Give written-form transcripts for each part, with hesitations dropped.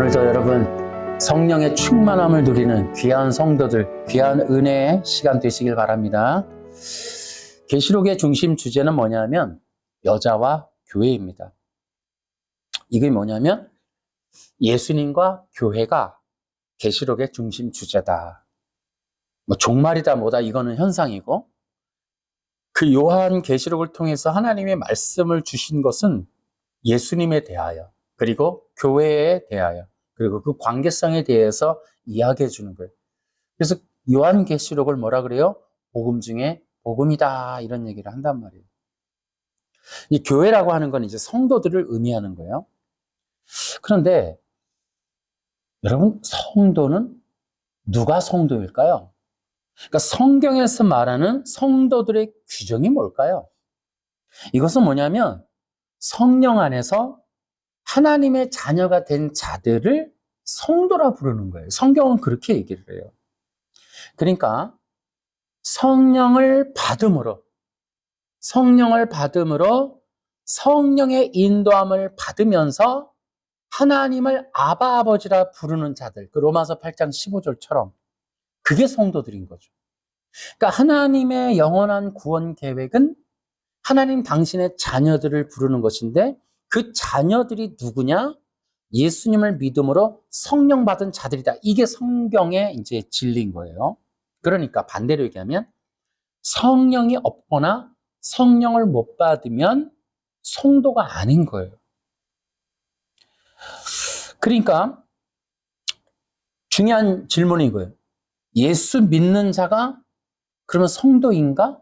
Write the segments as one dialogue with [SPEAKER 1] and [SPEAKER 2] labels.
[SPEAKER 1] 오늘도 여러분 성령의 충만함을 누리는 귀한 성도들, 귀한 은혜의 시간 되시길 바랍니다. 계시록의 중심 주제는 뭐냐면 여자와 교회입니다. 이게 뭐냐면 예수님과 교회가 계시록의 중심 주제다. 종말이다 뭐다 이거는 현상이고, 그 요한 계시록을 통해서 하나님의 말씀을 주신 것은 예수님에 대하여, 그리고 교회에 대하여, 그리고 그 관계성에 대해서 이야기해 주는 거예요. 그래서 요한 계시록을 뭐라 그래요? 복음 중에 복음이다, 이런 얘기를 한단 말이에요. 이 교회라고 하는 건 이제 성도들을 의미하는 거예요. 그런데 여러분, 성도는 누가 성도일까요? 그러니까 성경에서 말하는 성도들의 규정이 뭘까요? 이것은 뭐냐면 성령 안에서 하나님의 자녀가 된 자들을 성도라 부르는 거예요. 성경은 그렇게 얘기를 해요. 그러니까 성령을 받음으로 성령의 인도함을 받으면서 하나님을 아바 아버지라 부르는 자들, 그 로마서 8장 15절처럼 그게 성도들인 거죠. 그러니까 하나님의 영원한 구원 계획은 하나님 당신의 자녀들을 부르는 것인데, 그 자녀들이 누구냐? 예수님을 믿음으로 성령 받은 자들이다. 이게 성경의 이제 진리인 거예요. 그러니까 반대로 얘기하면 성령이 없거나 성령을 못 받으면 성도가 아닌 거예요. 그러니까 중요한 질문이 이거예요. 예수 믿는 자가 그러면 성도인가?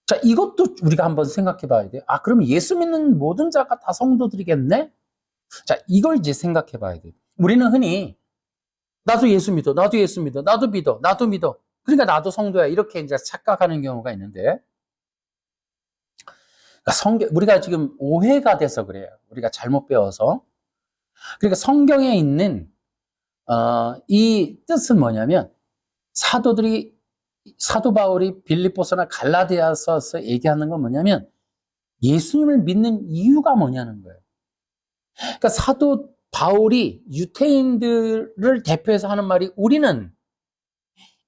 [SPEAKER 1] 자, 이것도 우리가 한번 생각해 봐야 돼요. 아, 그럼 예수 믿는 모든 자가 다 성도들이겠네? 자, 이걸 이제 생각해 봐야 돼요. 우리는 흔히 나도 예수 믿어, 나도 예수 믿어, 나도 믿어, 나도 믿어. 그러니까 나도 성도야. 이렇게 이제 착각하는 경우가 있는데, 그러니까 우리가 지금 오해가 돼서 그래요. 우리가 잘못 배워서. 그러니까 성경에 있는 이 뜻은 뭐냐면, 사도 바울이 빌립보서나 갈라디아서에서 얘기하는 건 뭐냐면 예수님을 믿는 이유가 뭐냐는 거예요. 그러니까 사도 바울이 유대인들을 대표해서 하는 말이, 우리는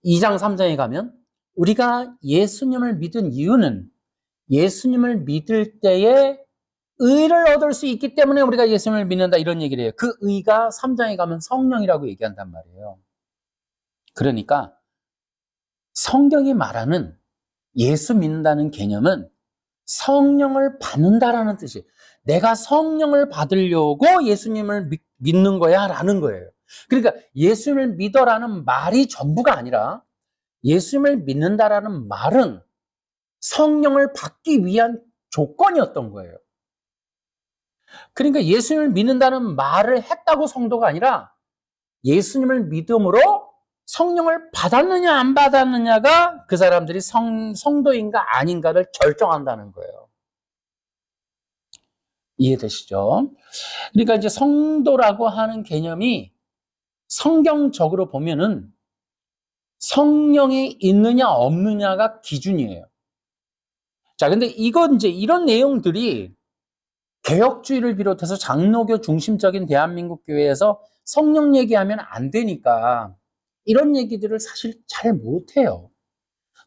[SPEAKER 1] 2장 3장에 가면 우리가 예수님을 믿은 이유는 예수님을 믿을 때에 의를 얻을 수 있기 때문에 우리가 예수님을 믿는다, 이런 얘기를 해요. 그 의가 3장에 가면 성령이라고 얘기한단 말이에요. 그러니까 성경이 말하는 예수 믿는다는 개념은 성령을 받는다라는 뜻이에요. 내가 성령을 받으려고 예수님을 믿는 거야 라는 거예요. 그러니까 예수님을 믿어라는 말이 전부가 아니라, 예수님을 믿는다라는 말은 성령을 받기 위한 조건이었던 거예요. 그러니까 예수님을 믿는다는 말을 했다고 성도가 아니라, 예수님을 믿음으로 성령을 받았느냐 안 받았느냐가 그 사람들이 성도인가 아닌가를 결정한다는 거예요. 이해되시죠? 그러니까 이제 성도라고 하는 개념이 성경적으로 보면은 성령이 있느냐 없느냐가 기준이에요. 자, 근데 이런 내용들이 개혁주의를 비롯해서 장로교 중심적인 대한민국 교회에서 성령 얘기하면 안 되니까 이런 얘기들을 사실 잘 못해요.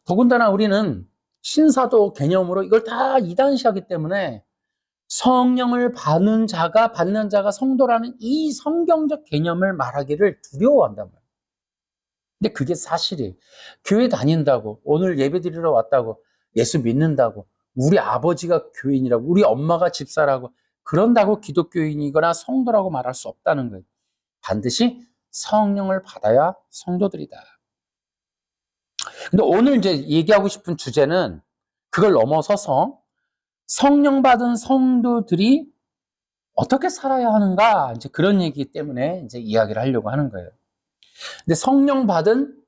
[SPEAKER 1] 더군다나 우리는 신사도 개념으로 이걸 다 이단시하기 때문에 성령을 받는 자가 성도라는 이 성경적 개념을 말하기를 두려워한단 말이에요. 근데 그게 사실이에요. 교회 다닌다고, 오늘 예배 드리러 왔다고, 예수 믿는다고, 우리 아버지가 교인이라고, 우리 엄마가 집사라고, 그런다고 기독교인이거나 성도라고 말할 수 없다는 거예요. 반드시 성령을 받아야 성도들이다. 근데 오늘 이제 얘기하고 싶은 주제는 그걸 넘어서서 성령 받은 성도들이 어떻게 살아야 하는가, 이제 그런 얘기 때문에 이제 이야기를 하려고 하는 거예요. 근데 성령 받은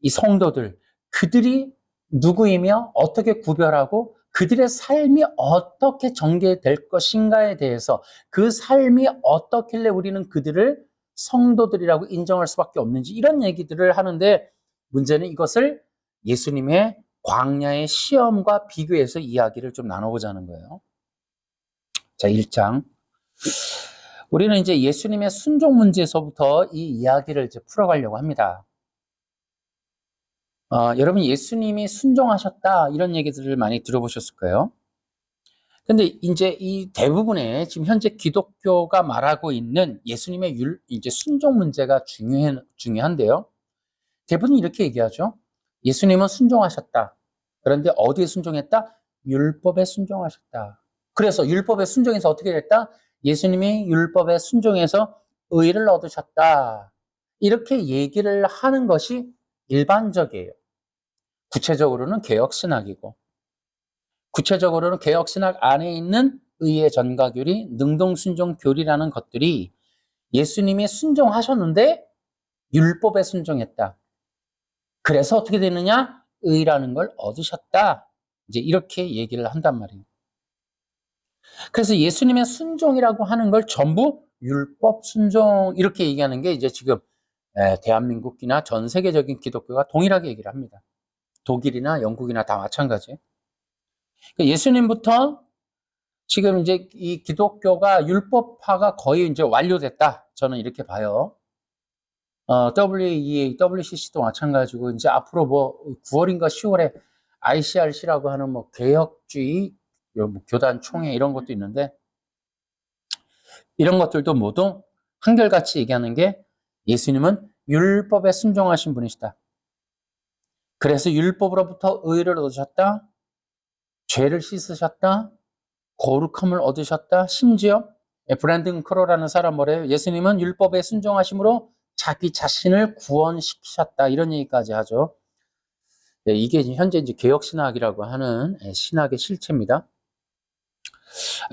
[SPEAKER 1] 이 성도들, 그들이 누구이며 어떻게 구별하고 그들의 삶이 어떻게 전개될 것인가에 대해서, 그 삶이 어떻길래 우리는 그들을 성도들이라고 인정할 수밖에 없는지, 이런 얘기들을 하는데, 문제는 이것을 예수님의 광야의 시험과 비교해서 이야기를 좀 나눠보자는 거예요. 자, 1장. 우리는 이제 예수님의 순종 문제에서부터 이 이야기를 이제 풀어가려고 합니다. 여러분, 예수님이 순종하셨다, 이런 얘기들을 많이 들어보셨을 거예요. 근데 이제 이 대부분의 지금 현재 기독교가 말하고 있는 예수님의 이제 순종 문제가 중요한데요. 대부분 이렇게 얘기하죠. 예수님은 순종하셨다. 그런데 어디에 순종했다? 율법에 순종하셨다. 그래서 율법에 순종해서 어떻게 됐다? 예수님이 율법에 순종해서 의를 얻으셨다. 이렇게 얘기를 하는 것이 일반적이에요. 구체적으로는 개혁신학이고, 구체적으로는 개혁신학 안에 있는 의의 전가교리, 능동순종교리라는 것들이 예수님이 순종하셨는데 율법에 순종했다. 그래서 어떻게 되느냐? 의라는 걸 얻으셨다. 이제 이렇게 얘기를 한단 말이에요. 그래서 예수님의 순종이라고 하는 걸 전부 율법 순종 이렇게 얘기하는 게 이제 지금 대한민국이나 전 세계적인 기독교가 동일하게 얘기를 합니다. 독일이나 영국이나 다 마찬가지예요. 그러니까 예수님부터 지금 이제 이 기독교가 율법화가 거의 이제 완료됐다. 저는 이렇게 봐요. WEA, WCC도 마찬가지고, 이제 앞으로 뭐 9월인가 10월에 ICRC라고 하는 뭐 개혁주의 뭐 교단 총회 이런 것도 있는데, 이런 것들도 모두 한결같이 얘기하는 게 예수님은 율법에 순종하신 분이시다. 그래서 율법으로부터 의를 얻으셨다. 죄를 씻으셨다. 거룩함을 얻으셨다. 심지어 브랜든 크로라는 사람 뭐래요? 예수님은 율법에 순종하심으로 자기 자신을 구원시키셨다. 이런 얘기까지 하죠. 이게 현재 이제 개혁신학이라고 하는 신학의 실체입니다.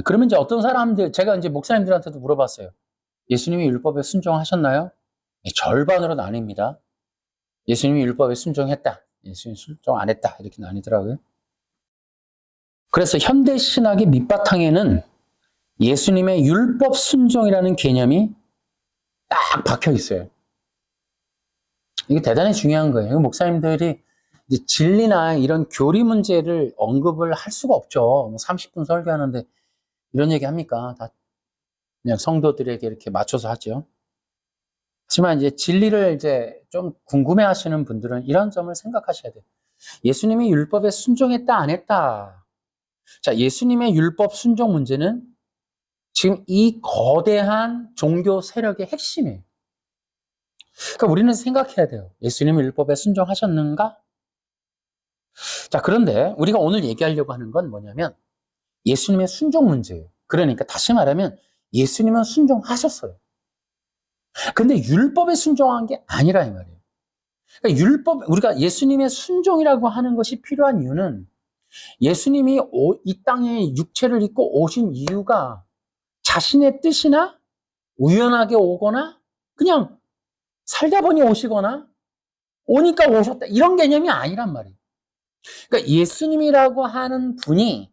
[SPEAKER 1] 그러면 이제 어떤 사람들, 제가 이제 목사님들한테도 물어봤어요. 예수님이 율법에 순종하셨나요? 절반으로 나뉩니다. 예수님이 율법에 순종했다. 예수님이 순종 안 했다. 이렇게 나뉘더라고요. 그래서 현대 신학의 밑바탕에는 예수님의 율법 순종이라는 개념이 딱 박혀 있어요. 이게 대단히 중요한 거예요. 목사님들이 이제 진리나 이런 교리 문제를 언급을 할 수가 없죠. 30분 설교하는데 이런 얘기 합니까? 다 그냥 성도들에게 이렇게 맞춰서 하죠. 하지만 이제 진리를 이제 좀 궁금해 하시는 분들은 이런 점을 생각하셔야 돼요. 예수님이 율법에 순종했다, 안 했다. 자, 예수님의 율법 순종 문제는 지금 이 거대한 종교 세력의 핵심이에요. 그러니까 우리는 생각해야 돼요. 예수님은 율법에 순종하셨는가? 자, 그런데 우리가 오늘 얘기하려고 하는 건 뭐냐면 예수님의 순종 문제예요. 그러니까 다시 말하면 예수님은 순종하셨어요. 근데 율법에 순종한 게 아니라 이 말이에요. 그러니까 우리가 예수님의 순종이라고 하는 것이 필요한 이유는 예수님이 이 땅에 육체를 입고 오신 이유가 자신의 뜻이나 우연하게 오거나 그냥 살다 보니 오시거나 오니까 오셨다 이런 개념이 아니란 말이에요. 그러니까 예수님이라고 하는 분이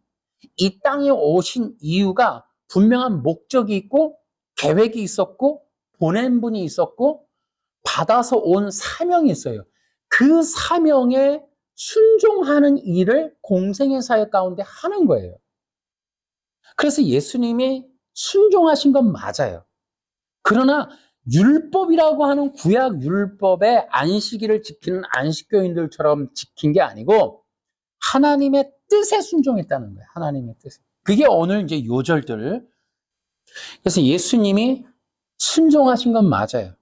[SPEAKER 1] 이 땅에 오신 이유가 분명한 목적이 있고 계획이 있었고 보낸 분이 있었고 받아서 온 사명이 있어요. 그 사명에 순종하는 일을 공생의 사역 가운데 하는 거예요. 그래서 예수님이 순종하신 건 맞아요. 그러나 율법이라고 하는 구약 율법의 안식일을 지키는 안식교인들처럼 지킨 게 아니고 하나님의 뜻에 순종했다는 거예요. 하나님의 뜻에. 그게 오늘 이제 요절들. 그래서 예수님이 순종하신 건 맞아요.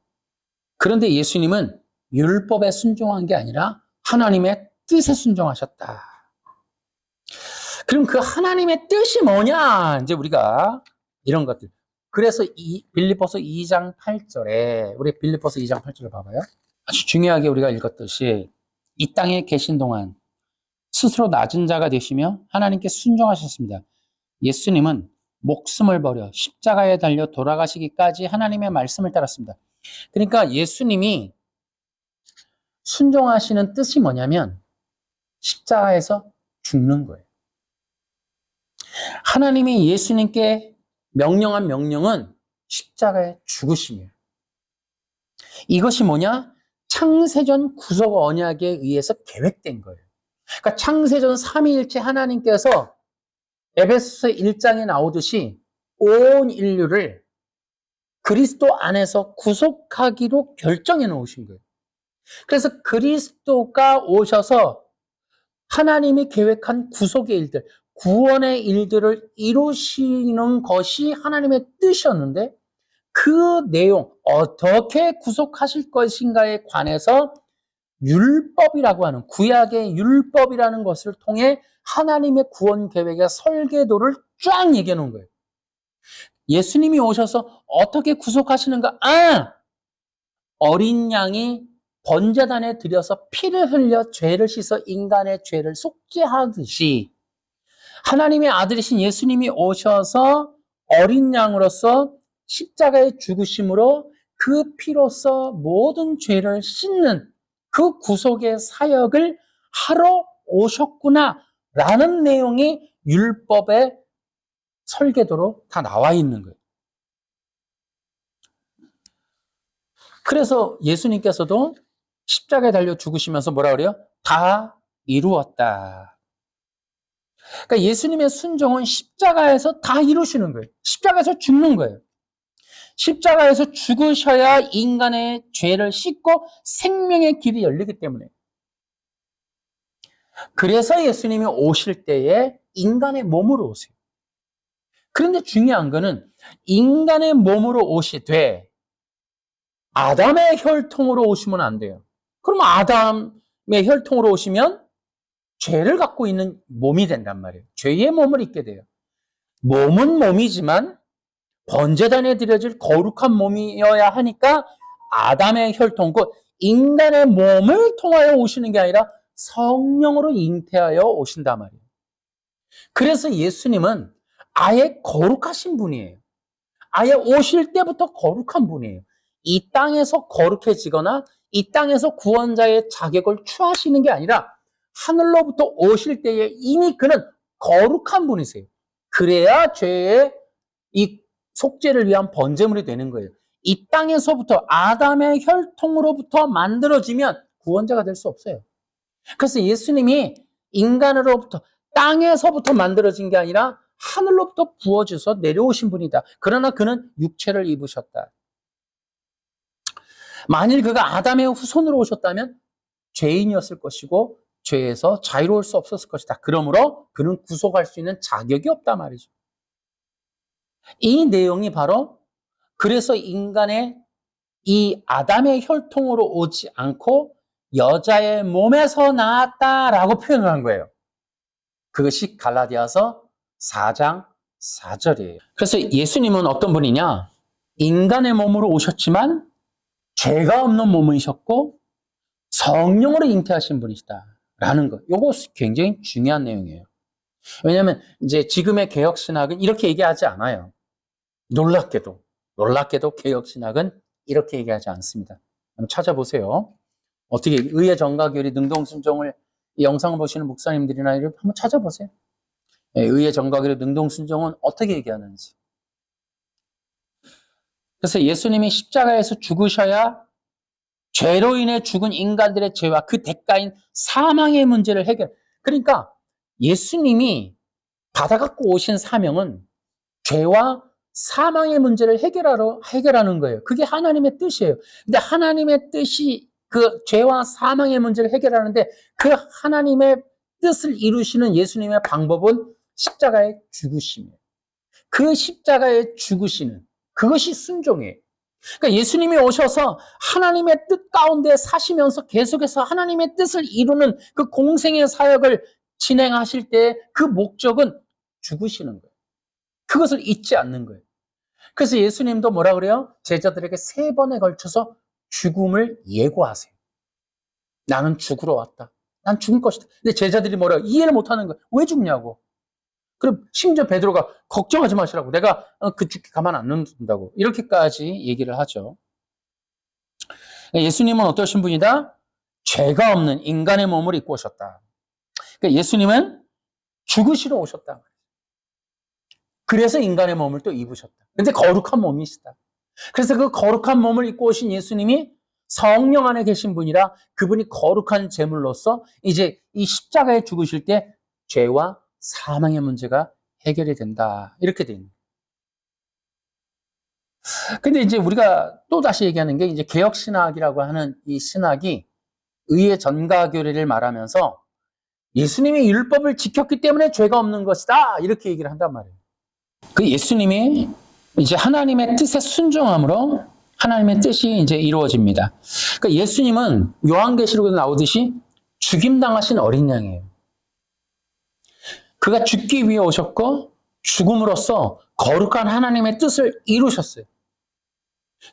[SPEAKER 1] 그런데 예수님은 율법에 순종한 게 아니라 하나님의 뜻에 순종하셨다. 그럼 그 하나님의 뜻이 뭐냐? 이제 우리가 이런 것들. 그래서 빌립보서 2장 8절에 우리 빌립보서 2장 8절을 봐봐요. 아주 중요하게 우리가 읽었듯이 이 땅에 계신 동안 스스로 낮은 자가 되시며 하나님께 순종하셨습니다. 예수님은 목숨을 버려 십자가에 달려 돌아가시기까지 하나님의 말씀을 따랐습니다. 그러니까 예수님이 순종하시는 뜻이 뭐냐면 십자가에서 죽는 거예요. 하나님이 예수님께 명령한 명령은 십자가의 죽으심이에요. 이것이 뭐냐? 창세전 구속 언약에 의해서 계획된 거예요. 그러니까 창세전 삼위일체 하나님께서 에베소서 1장에 나오듯이 온 인류를 그리스도 안에서 구속하기로 결정해 놓으신 거예요. 그래서 그리스도가 오셔서 하나님이 계획한 구속의 일들, 구원의 일들을 이루시는 것이 하나님의 뜻이었는데 그 내용, 어떻게 구속하실 것인가에 관해서 율법이라고 하는, 구약의 율법이라는 것을 통해 하나님의 구원 계획의 설계도를 쫙 얘기해 놓은 거예요. 예수님이 오셔서 어떻게 구속하시는가? 어린 양이 번제단에 들여서 피를 흘려 죄를 씻어 인간의 죄를 속죄하듯이 하나님의 아들이신 예수님이 오셔서 어린 양으로서 십자가에 죽으심으로 그 피로서 모든 죄를 씻는 그 구속의 사역을 하러 오셨구나라는 내용이 율법의 설계도로 다 나와 있는 거예요. 그래서 예수님께서도 십자가에 달려 죽으시면서 뭐라 그래요? 다 이루었다. 그러니까 예수님의 순종은 십자가에서 다 이루시는 거예요. 십자가에서 죽는 거예요. 십자가에서 죽으셔야 인간의 죄를 씻고 생명의 길이 열리기 때문에. 그래서 예수님이 오실 때에 인간의 몸으로 오세요. 그런데 중요한 거는 인간의 몸으로 오시되 아담의 혈통으로 오시면 안 돼요. 그러면 아담의 혈통으로 오시면 죄를 갖고 있는 몸이 된단 말이에요. 죄의 몸을 입게 돼요. 몸은 몸이지만 번제단에 드려질 거룩한 몸이어야 하니까 아담의 혈통, 곧 인간의 몸을 통하여 오시는 게 아니라 성령으로 잉태하여 오신단 말이에요. 그래서 예수님은 아예 거룩하신 분이에요. 아예 오실 때부터 거룩한 분이에요. 이 땅에서 거룩해지거나 이 땅에서 구원자의 자격을 취하시는 게 아니라 하늘로부터 오실 때에 이미 그는 거룩한 분이세요. 그래야 죄의 이 속죄를 위한 번제물이 되는 거예요. 이 땅에서부터 아담의 혈통으로부터 만들어지면 구원자가 될 수 없어요. 그래서 예수님이 인간으로부터 땅에서부터 만들어진 게 아니라 하늘로부터 부어져서 내려오신 분이다. 그러나 그는 육체를 입으셨다. 만일 그가 아담의 후손으로 오셨다면 죄인이었을 것이고 죄에서 자유로울 수 없었을 것이다. 그러므로 그는 구속할 수 있는 자격이 없다 말이죠. 이 내용이 바로 그래서 인간의 이 아담의 혈통으로 오지 않고 여자의 몸에서 나왔다라고 표현을 한 거예요. 그것이 갈라디아서 4장 4절이에요. 그래서 예수님은 어떤 분이냐? 인간의 몸으로 오셨지만 죄가 없는 몸이셨고 성령으로 잉태하신 분이시다라는 것. 이거 굉장히 중요한 내용이에요. 왜냐하면 이제 지금의 개혁신학은 이렇게 얘기하지 않아요. 놀랍게도 개혁신학은 이렇게 얘기하지 않습니다. 한번 찾아보세요. 어떻게 의의 정가교리 능동순종을 이 영상을 보시는 목사님들이나 이를 한번 찾아보세요. 의의 정가교리 능동순종은 어떻게 얘기하는지. 그래서 예수님이 십자가에서 죽으셔야 죄로 인해 죽은 인간들의 죄와 그 대가인 사망의 문제를 그러니까 예수님이 받아갖고 오신 사명은 죄와 사망의 문제를 해결하는 거예요. 그게 하나님의 뜻이에요. 근데 하나님의 뜻이 그 죄와 사망의 문제를 해결하는데 그 하나님의 뜻을 이루시는 예수님의 방법은 십자가의 죽으심이에요. 그 십자가의 죽으시는 그것이 순종이에요. 그러니까 예수님이 오셔서 하나님의 뜻 가운데 사시면서 계속해서 하나님의 뜻을 이루는 그 공생의 사역을 진행하실 때 그 목적은 죽으시는 거예요. 그것을 잊지 않는 거예요. 그래서 예수님도 뭐라 그래요? 제자들에게 3번에 걸쳐서 죽음을 예고하세요. 나는 죽으러 왔다. 난 죽을 것이다. 근데 제자들이 뭐라고 이해를 못하는 거예요. 왜 죽냐고. 그럼 심지어 베드로가 걱정하지 마시라고. 내가 그 죽기 가만 안 둔다고. 이렇게까지 얘기를 하죠. 예수님은 어떠신 분이다? 죄가 없는 인간의 몸을 입고 오셨다. 그러니까 예수님은 죽으시러 오셨다. 그래서 인간의 몸을 또 입으셨다. 근데 거룩한 몸이시다. 그래서 그 거룩한 몸을 입고 오신 예수님이 성령 안에 계신 분이라 그분이 거룩한 제물로서 이제 이 십자가에 죽으실 때 죄와 사망의 문제가 해결이 된다. 이렇게 돼 있는 거예요. 근데 이제 우리가 또 다시 얘기하는 게 이제 개혁신학이라고 하는 이 신학이 의의 전가교리를 말하면서 예수님이 율법을 지켰기 때문에 죄가 없는 것이다. 이렇게 얘기를 한단 말이에요. 그 예수님이 이제 하나님의 뜻에 순종함으로 하나님의 뜻이 이제 이루어집니다. 그러니까 예수님은 요한계시록에도 나오듯이 죽임당하신 어린 양이에요. 그가 죽기 위해 오셨고 죽음으로써 거룩한 하나님의 뜻을 이루셨어요.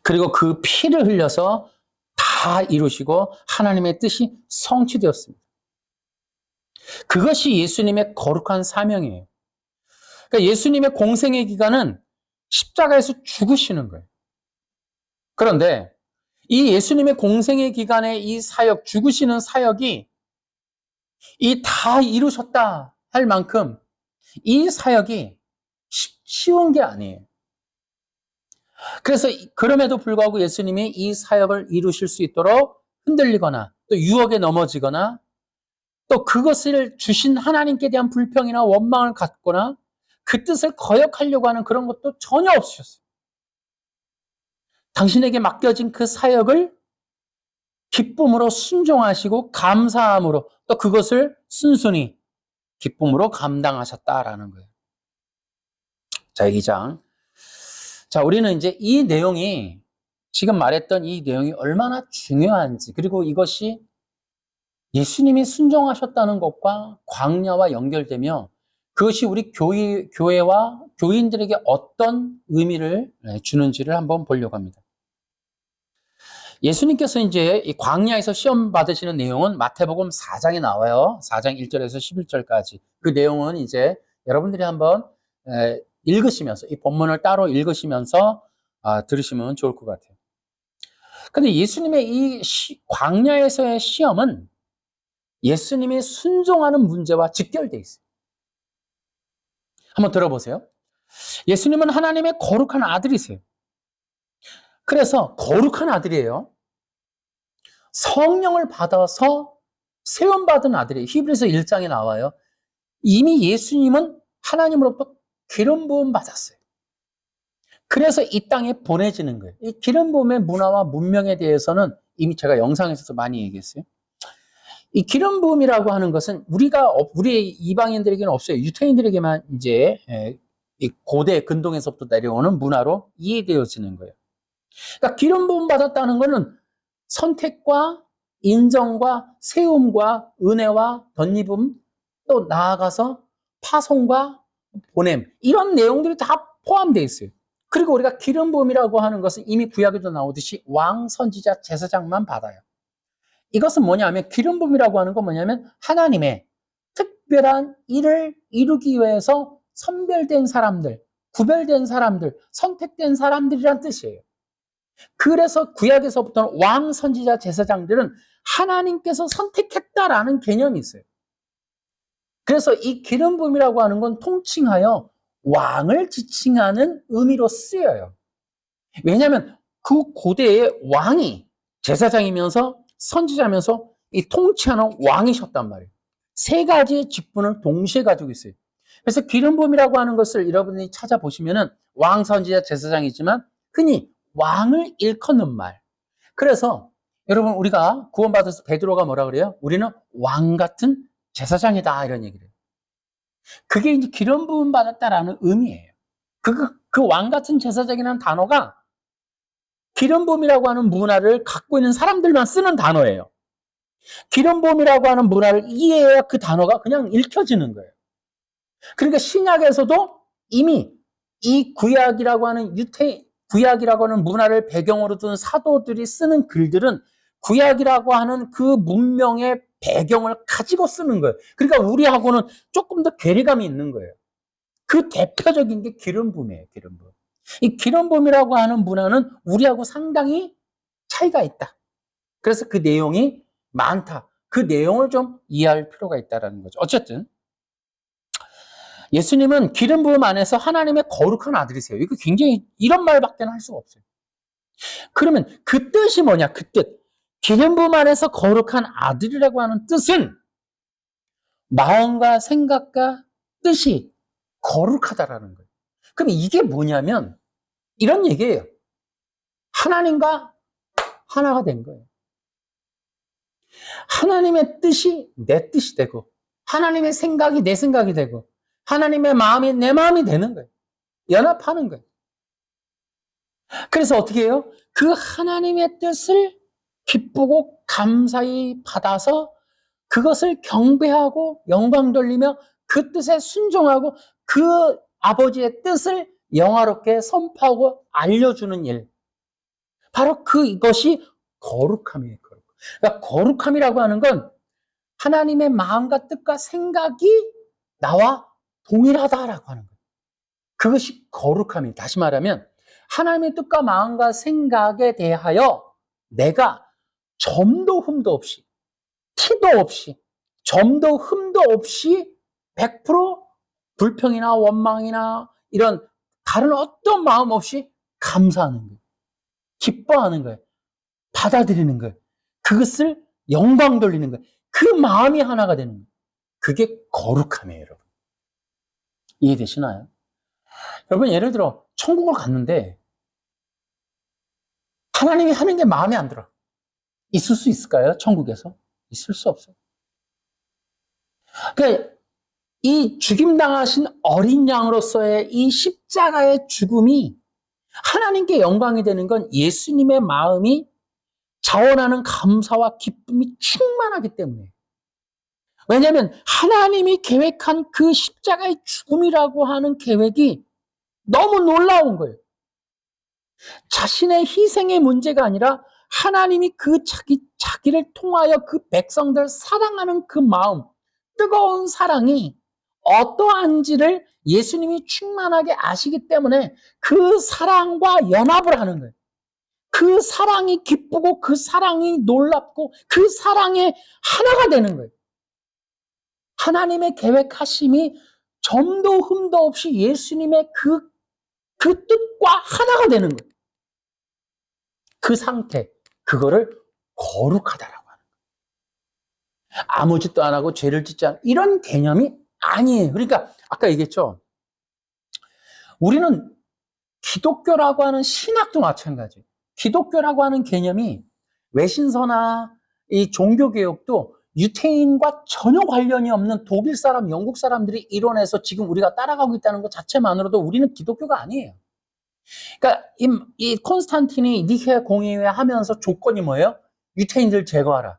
[SPEAKER 1] 그리고 그 피를 흘려서 다 이루시고 하나님의 뜻이 성취되었습니다. 그것이 예수님의 거룩한 사명이에요. 그러니까 예수님의 공생의 기간은 십자가에서 죽으시는 거예요. 그런데 이 예수님의 공생의 기간에 이 사역, 죽으시는 사역이 이 다 이루셨다 할 만큼 이 사역이 쉬운 게 아니에요. 그래서 그럼에도 불구하고 예수님이 이 사역을 이루실 수 있도록 흔들리거나 또 유혹에 넘어지거나 또 그것을 주신 하나님께 대한 불평이나 원망을 갖거나 그 뜻을 거역하려고 하는 그런 것도 전혀 없으셨어요. 당신에게 맡겨진 그 사역을 기쁨으로 순종하시고 감사함으로 또 그것을 순순히 기쁨으로 감당하셨다라는 거예요. 자, 2장. 자, 우리는 이제 이 내용이 지금 말했던 이 내용이 얼마나 중요한지 그리고 이것이 예수님이 순종하셨다는 것과 광야와 연결되며 그것이 우리 교회와 교인들에게 어떤 의미를 주는지를 한번 보려고 합니다. 예수님께서 이제 이 광야에서 시험 받으시는 내용은 마태복음 4장에 나와요. 4장 1절에서 11절까지. 그 내용은 이제 여러분들이 한번 읽으시면서 이 본문을 따로 읽으시면서 들으시면 좋을 것 같아요. 근데 예수님의 이 광야에서의 시험은 예수님이 순종하는 문제와 직결되어 있어요. 한번 들어보세요. 예수님은 하나님의 거룩한 아들이세요. 그래서 거룩한 아들이에요. 성령을 받아서 세움받은 아들이에요. 히브리서 1장에 나와요. 이미 예수님은 하나님으로부터 기름 부음 받았어요. 그래서 이 땅에 보내지는 거예요. 이 기름 부음의 문화와 문명에 대해서는 이미 제가 영상에서도 많이 얘기했어요. 이 기름 부음이라고 하는 것은 우리 이방인들에게는 없어요. 유태인들에게만 이제 이 고대 근동에서부터 내려오는 문화로 이해되어지는 거예요. 그러니까 기름 부음 받았다는 것은 선택과 인정과 세움과 은혜와 덧입음 또 나아가서 파송과 보냄 이런 내용들이 다 포함되어 있어요. 그리고 우리가 기름 부음이라고 하는 것은 이미 구약에도 나오듯이 왕, 선지자, 제사장만 받아요. 이것은 뭐냐면 기름 부음이라고 하는 건 뭐냐면 하나님의 특별한 일을 이루기 위해서 선별된 사람들, 구별된 사람들, 선택된 사람들이란 뜻이에요. 그래서 구약에서부터는 왕, 선지자, 제사장들은 하나님께서 선택했다라는 개념이 있어요. 그래서 이 기름 부음이라고 하는 건 통칭하여 왕을 지칭하는 의미로 쓰여요. 왜냐하면 그 고대의 왕이 제사장이면서 선지자면서 이 통치하는 왕이셨단 말이에요. 세 가지의 직분을 동시에 가지고 있어요. 그래서 기름 부음이라고 하는 것을 여러분이 찾아보시면은 왕, 선지자, 제사장이지만 흔히 왕을 일컫는 말. 그래서 여러분 우리가 구원받아서 베드로가 뭐라 그래요? 우리는 왕 같은 제사장이다 이런 얘기를 해요. 그게 이제 기름 부음 받았다라는 의미예요. 그 왕 같은 제사장이라는 단어가 기름 부음이라고 하는 문화를 갖고 있는 사람들만 쓰는 단어예요. 기름 부음이라고 하는 문화를 이해해야 그 단어가 그냥 읽혀지는 거예요. 그러니까 신약에서도 이미 이 구약이라고 하는 구약이라고 하는 문화를 배경으로 둔 사도들이 쓰는 글들은 구약이라고 하는 그 문명의 배경을 가지고 쓰는 거예요. 그러니까 우리하고는 조금 더 괴리감이 있는 거예요. 그 대표적인 게 기름 부음이에요. 기름 부음. 이 기름 부음이라고 하는 문화는 우리하고 상당히 차이가 있다. 그래서 그 내용이 많다. 그 내용을 좀 이해할 필요가 있다는 거죠. 어쨌든 예수님은 기름 부음 안에서 하나님의 거룩한 아들이세요. 이거 굉장히 이런 말밖에 할 수가 없어요. 그러면 그 뜻이 뭐냐? 그 뜻. 기름 부음 안에서 거룩한 아들이라고 하는 뜻은 마음과 생각과 뜻이 거룩하다라는 거예요. 그럼 이게 뭐냐면 이런 얘기예요. 하나님과 하나가 된 거예요. 하나님의 뜻이 내 뜻이 되고, 하나님의 생각이 내 생각이 되고, 하나님의 마음이 내 마음이 되는 거예요. 연합하는 거예요. 그래서 어떻게 해요? 그 하나님의 뜻을 기쁘고 감사히 받아서 그것을 경배하고 영광 돌리며 그 뜻에 순종하고 그 아버지의 뜻을 영화롭게 선포하고 알려주는 일. 바로 그것이 거룩함이에요. 그러니까 거룩함이라고 하는 건 하나님의 마음과 뜻과 생각이 나와 동일하다라고 하는 거예요. 그것이 거룩함이에요. 다시 말하면 하나님의 뜻과 마음과 생각에 대하여 내가 점도 흠도 없이, 티도 없이, 점도 흠도 없이 100% 불평이나 원망이나 이런 다른 어떤 마음 없이 감사하는 거예요. 기뻐하는 거예요. 받아들이는 거예요. 그것을 영광 돌리는 거예요. 그 마음이 하나가 되는 거예요. 그게 거룩함이에요, 여러분. 이해되시나요? 여러분, 예를 들어 천국을 갔는데 하나님이 하는 게 마음에 안 들어. 있을 수 있을까요? 천국에서? 있을 수 없어요. 그러니까 이 죽임당하신 어린 양으로서의 이 십자가의 죽음이 하나님께 영광이 되는 건 예수님의 마음이 자원하는 감사와 기쁨이 충만하기 때문에. 왜냐하면 하나님이 계획한 그 십자가의 죽음이라고 하는 계획이 너무 놀라운 거예요. 자신의 희생의 문제가 아니라 하나님이 그 자기를 통하여 그 백성들 사랑하는 그 마음, 뜨거운 사랑이 어떠한지를 예수님이 충만하게 아시기 때문에 그 사랑과 연합을 하는 거예요. 그 사랑이 기쁘고 그 사랑이 놀랍고 그 사랑에 하나가 되는 거예요. 하나님의 계획하심이 점도 흠도 없이 예수님의 그 뜻과 하나가 되는 거예요. 그 상태, 그거를 거룩하다라고 하는 거예요. 아무 짓도 안 하고 죄를 짓지 않은 이런 개념이 아니에요. 그러니까 아까 얘기했죠. 우리는 기독교라고 하는 신학도 마찬가지예요. 기독교라고 하는 개념이 외신서나 이 종교개혁도 유태인과 전혀 관련이 없는 독일 사람, 영국 사람들이 이뤄내서 지금 우리가 따라가고 있다는 것 자체만으로도 우리는 기독교가 아니에요. 그러니까 이 콘스탄틴이 니케아 공의회 하면서 조건이 뭐예요? 유태인들 제거하라.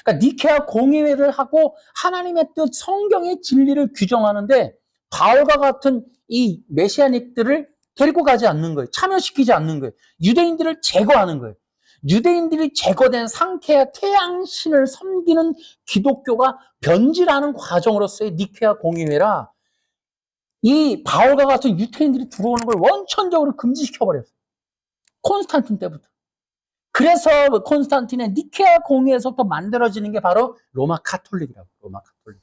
[SPEAKER 1] 그러니까 니케아 공의회를 하고 하나님의 뜻, 성경의 진리를 규정하는데 바울과 같은 이 메시아닉들을 데리고 가지 않는 거예요. 참여시키지 않는 거예요. 유대인들을 제거하는 거예요. 유대인들이 제거된 상태의 태양신을 섬기는 기독교가 변질하는 과정으로서의 니케아 공의회라 이 바울과 같은 유태인들이 들어오는 걸 원천적으로 금지시켜버렸어요. 콘스탄틴 때부터. 그래서 콘스탄틴의 니케아 공의회에서부터 만들어지는 게 바로 로마 카톨릭이라고. 로마 카톨릭.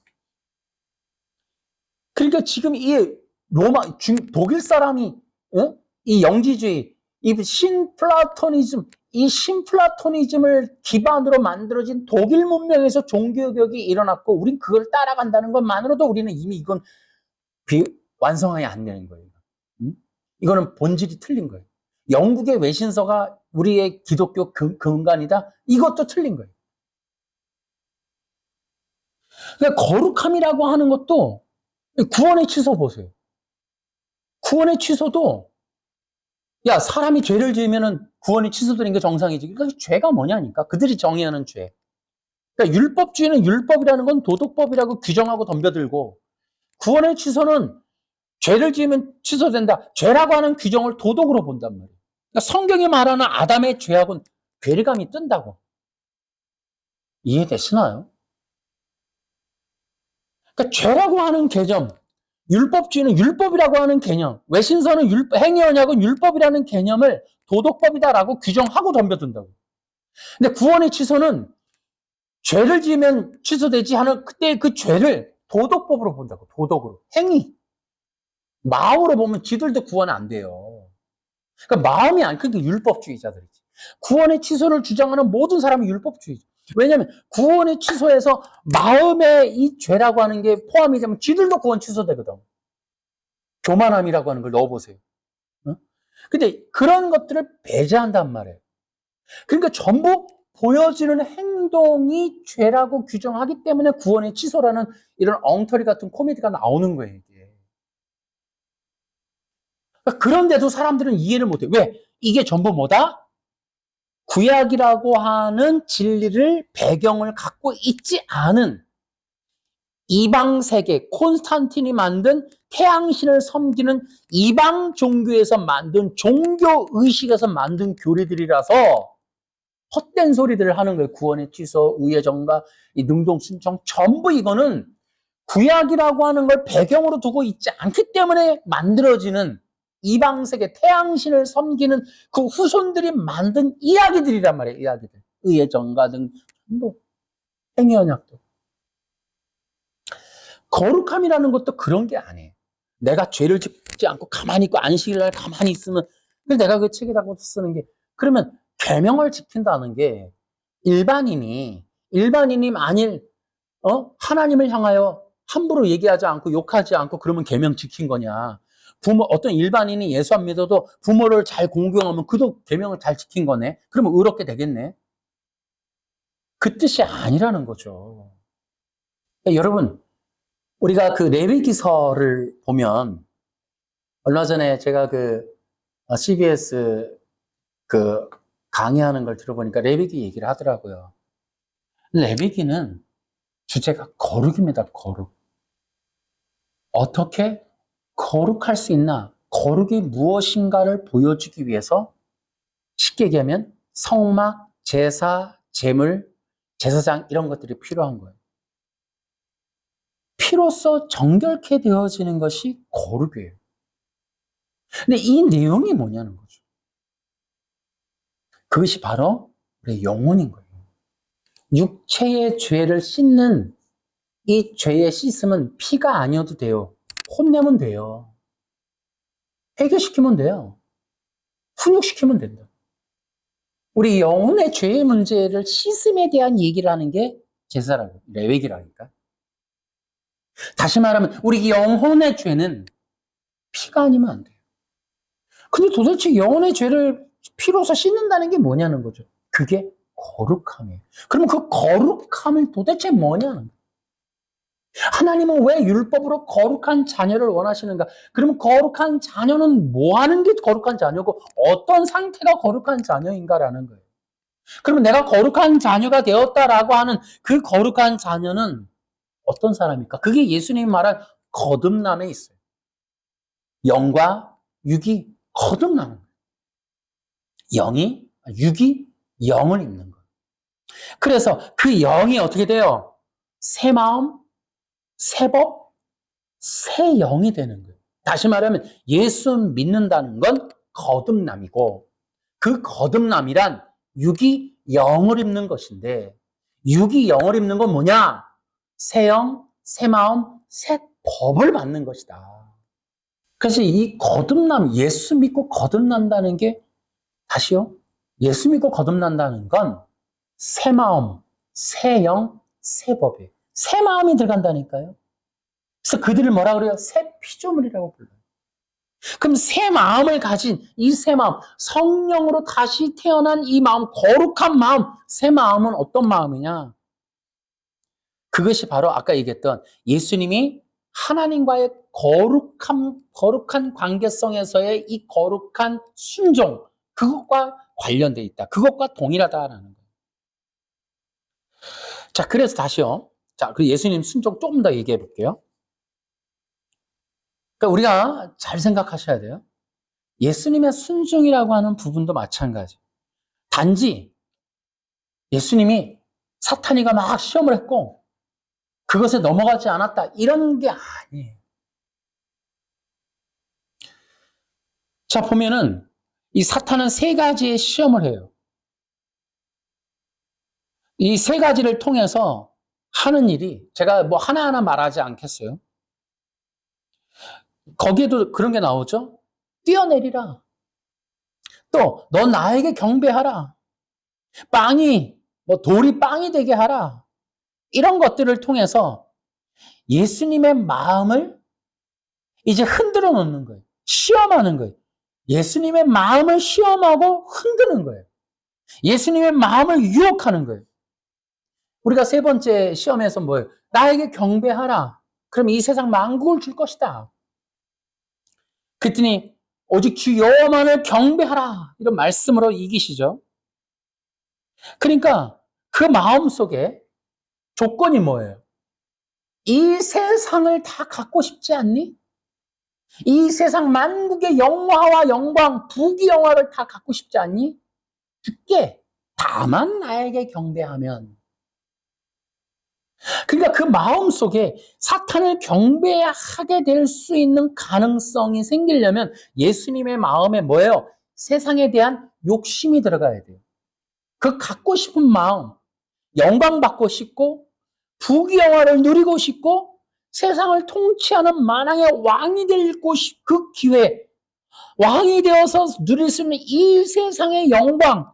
[SPEAKER 1] 그러니까 지금 이 독일 사람이 이 영지주의, 이 신플라토니즘, 이 신플라토니즘을 기반으로 만들어진 독일 문명에서 종교개혁이 일어났고 우린 그걸 따라간다는 것만으로도 우리는 이미 이건 완성이 안 되는 거예요. 이거는 본질이 틀린 거예요. 영국의 외신서가 우리의 기독교 근간이다? 이것도 틀린 거예요. 그러니까 거룩함이라고 하는 것도 구원의 취소 보세요. 구원의 취소도 야 사람이 죄를 지으면 구원이 취소되는 게 정상이지. 그러니까 죄가 뭐냐니까. 그들이 정의하는 죄. 그러니까 율법주의는 율법이라는 건 도덕법이라고 규정하고 덤벼들고 구원의 취소는 죄를 지으면 취소된다. 죄라고 하는 규정을 도덕으로 본단 말이에요. 그러니까 성경이 말하는 아담의 죄하고는 괴리감이 뜬다고. 이해되시나요? 그러니까 죄라고 하는 개념, 율법주의는 율법이라고 하는 개념, 외신서는 행위언약은 율법이라는 개념을 도덕법이다라고 규정하고 덤벼든다고. 근데 구원의 취소는 죄를 지으면 취소되지 하는 그때 그 죄를 도덕법으로 본다고. 도덕으로. 행위. 마음으로 보면 지들도 구원 안 돼요. 그러니까 마음이 안, 그러니까 율법주의자들이지. 구원의 취소를 주장하는 모든 사람이 율법주의죠. 왜냐하면 구원의 취소에서 마음에 이 죄라고 하는 게 포함이 되면 지들도 구원 취소되거든. 교만함이라고 하는 걸 넣어보세요. 근데 그런 것들을 배제한단 말이에요. 그러니까 전부 보여지는 행동이 죄라고 규정하기 때문에 구원의 취소라는 이런 엉터리 같은 코미디가 나오는 거예요, 이게. 그러니까 그런데도 사람들은 이해를 못해요. 왜? 이게 전부 뭐다? 구약이라고 하는 진리를 배경을 갖고 있지 않은 이방 세계, 콘스탄틴이 만든 태양신을 섬기는 이방 종교에서 만든 종교 의식에서 만든 교리들이라서 헛된 소리들을 하는 거예요. 구원의 취소, 의의 정가, 이 능동 순종 전부 이거는 구약이라고 하는 걸 배경으로 두고 있지 않기 때문에 만들어지는 이방 세계 태양신을 섬기는 그 후손들이 만든 이야기들이란 말이에요. 이야기들. 의의 정가 등 전부 행위 언약도. 거룩함이라는 것도 그런 게 아니에요. 내가 죄를 짓지 않고 가만히 있고 안식일날 가만히 있으면 내가 그 책에다가 쓰는 게 그러면 계명을 지킨다는 게 일반인이 만일 하나님을 향하여 함부로 얘기하지 않고 욕하지 않고 그러면 계명 지킨 거냐? 어떤 일반인이 예수 안 믿어도 부모를 잘 공경하면 그도 계명을 잘 지킨 거네. 그러면 의롭게 되겠네. 그 뜻이 아니라는 거죠. 그러니까 여러분, 우리가 그 레위기서를 보면 얼마 전에 제가 그 CBS 그 강의하는 걸 들어보니까 레위기 얘기를 하더라고요. 레위기는 주제가 거룩입니다. 거룩. 어떻게 거룩할 수 있나? 거룩이 무엇인가를 보여주기 위해서 쉽게 얘기하면 성막, 제사, 제물, 제사장 이런 것들이 필요한 거예요. 피로써 정결케 되어지는 것이 거룩이에요. 근데 이 내용이 뭐냐는 거죠. 그것이 바로 우리의 영혼인 거예요. 육체의 죄를 씻는 이 죄의 씻음은 피가 아니어도 돼요. 혼내면 돼요. 해결시키면 돼요. 훈육시키면 된다. 우리 영혼의 죄의 문제를 씻음에 대한 얘기를 하는 게 제사라고, 레위기라니까. 다시 말하면 우리 영혼의 죄는 피가 아니면 안 돼요. 근데 도대체 영혼의 죄를 피로서 씻는다는 게 뭐냐는 거죠. 그게 거룩함이에요. 그러면 그 거룩함은 도대체 뭐냐는 거예요. 하나님은 왜 율법으로 거룩한 자녀를 원하시는가? 그러면 거룩한 자녀는 뭐 하는 게 거룩한 자녀고 어떤 상태가 거룩한 자녀인가라는 거예요. 그러면 내가 거룩한 자녀가 되었다라고 하는 그 거룩한 자녀는 어떤 사람입니까? 그게 예수님이 말한 거듭남에 있어요. 영과 육이 거듭나는 거예요. 육이 영을 입는 거예요. 그래서 그 영이 어떻게 돼요? 새 마음, 새 법, 새 영이 되는 거예요. 다시 말하면 예수 믿는다는 건 거듭남이고 그 거듭남이란 육이 영을 입는 것인데 육이 영을 입는 건 뭐냐? 새 영, 새 마음, 새 법을 받는 것이다. 그래서 이 거듭남, 예수 믿고 거듭난다는 게 다시요. 예수 믿고 거듭난다는 건 새 마음, 새 영, 새 법이에요. 새 마음이 들어간다니까요. 그래서 그들을 뭐라 그래요? 새 피조물이라고 불러요. 그럼 새 마음을 가진 이 새 마음, 성령으로 다시 태어난 이 마음, 거룩한 마음, 새 마음은 어떤 마음이냐? 그것이 바로 아까 얘기했던 예수님이 하나님과의 거룩한 관계성에서의 이 거룩한 순종, 그것과 관련돼 있다. 그것과 동일하다라는 거예요. 자, 그래서 다시요. 자, 그 예수님 순종 조금 더 얘기해 볼게요. 그러니까 우리가 잘 생각하셔야 돼요. 예수님의 순종이라고 하는 부분도 마찬가지. 단지 예수님이 사탄이가 막 시험을 했고 그것에 넘어가지 않았다. 이런 게 아니에요. 자, 보면은 이 사탄은 세 가지의 시험을 해요. 이 세 가지를 통해서 하는 일이 제가 뭐 하나하나 말하지 않겠어요. 거기에도 그런 게 나오죠. 뛰어내리라. 또 너 나에게 경배하라. 돌이 빵이 되게 하라. 이런 것들을 통해서 예수님의 마음을 이제 흔들어 놓는 거예요. 시험하는 거예요. 예수님의 마음을 시험하고 흔드는 거예요. 예수님의 마음을 유혹하는 거예요. 우리가 세 번째 시험에서 뭐예요? 나에게 경배하라. 그럼 이 세상 만국을 줄 것이다. 그랬더니 오직 주 여호와만을 경배하라. 이런 말씀으로 이기시죠. 그러니까 그 마음 속에 조건이 뭐예요? 이 세상을 다 갖고 싶지 않니? 이 세상 만국의 영화와 영광, 부귀영화를 다 갖고 싶지 않니? 듣게 다만 나에게 경배하면. 그러니까 그 마음 속에 사탄을 경배하게 될 수 있는 가능성이 생기려면 예수님의 마음에 뭐예요? 세상에 대한 욕심이 들어가야 돼요. 그 갖고 싶은 마음, 영광 받고 싶고 부귀영화를 누리고 싶고 세상을 통치하는 만왕의 왕이 될 그 기회, 왕이 되어서 누릴 수 있는 이 세상의 영광,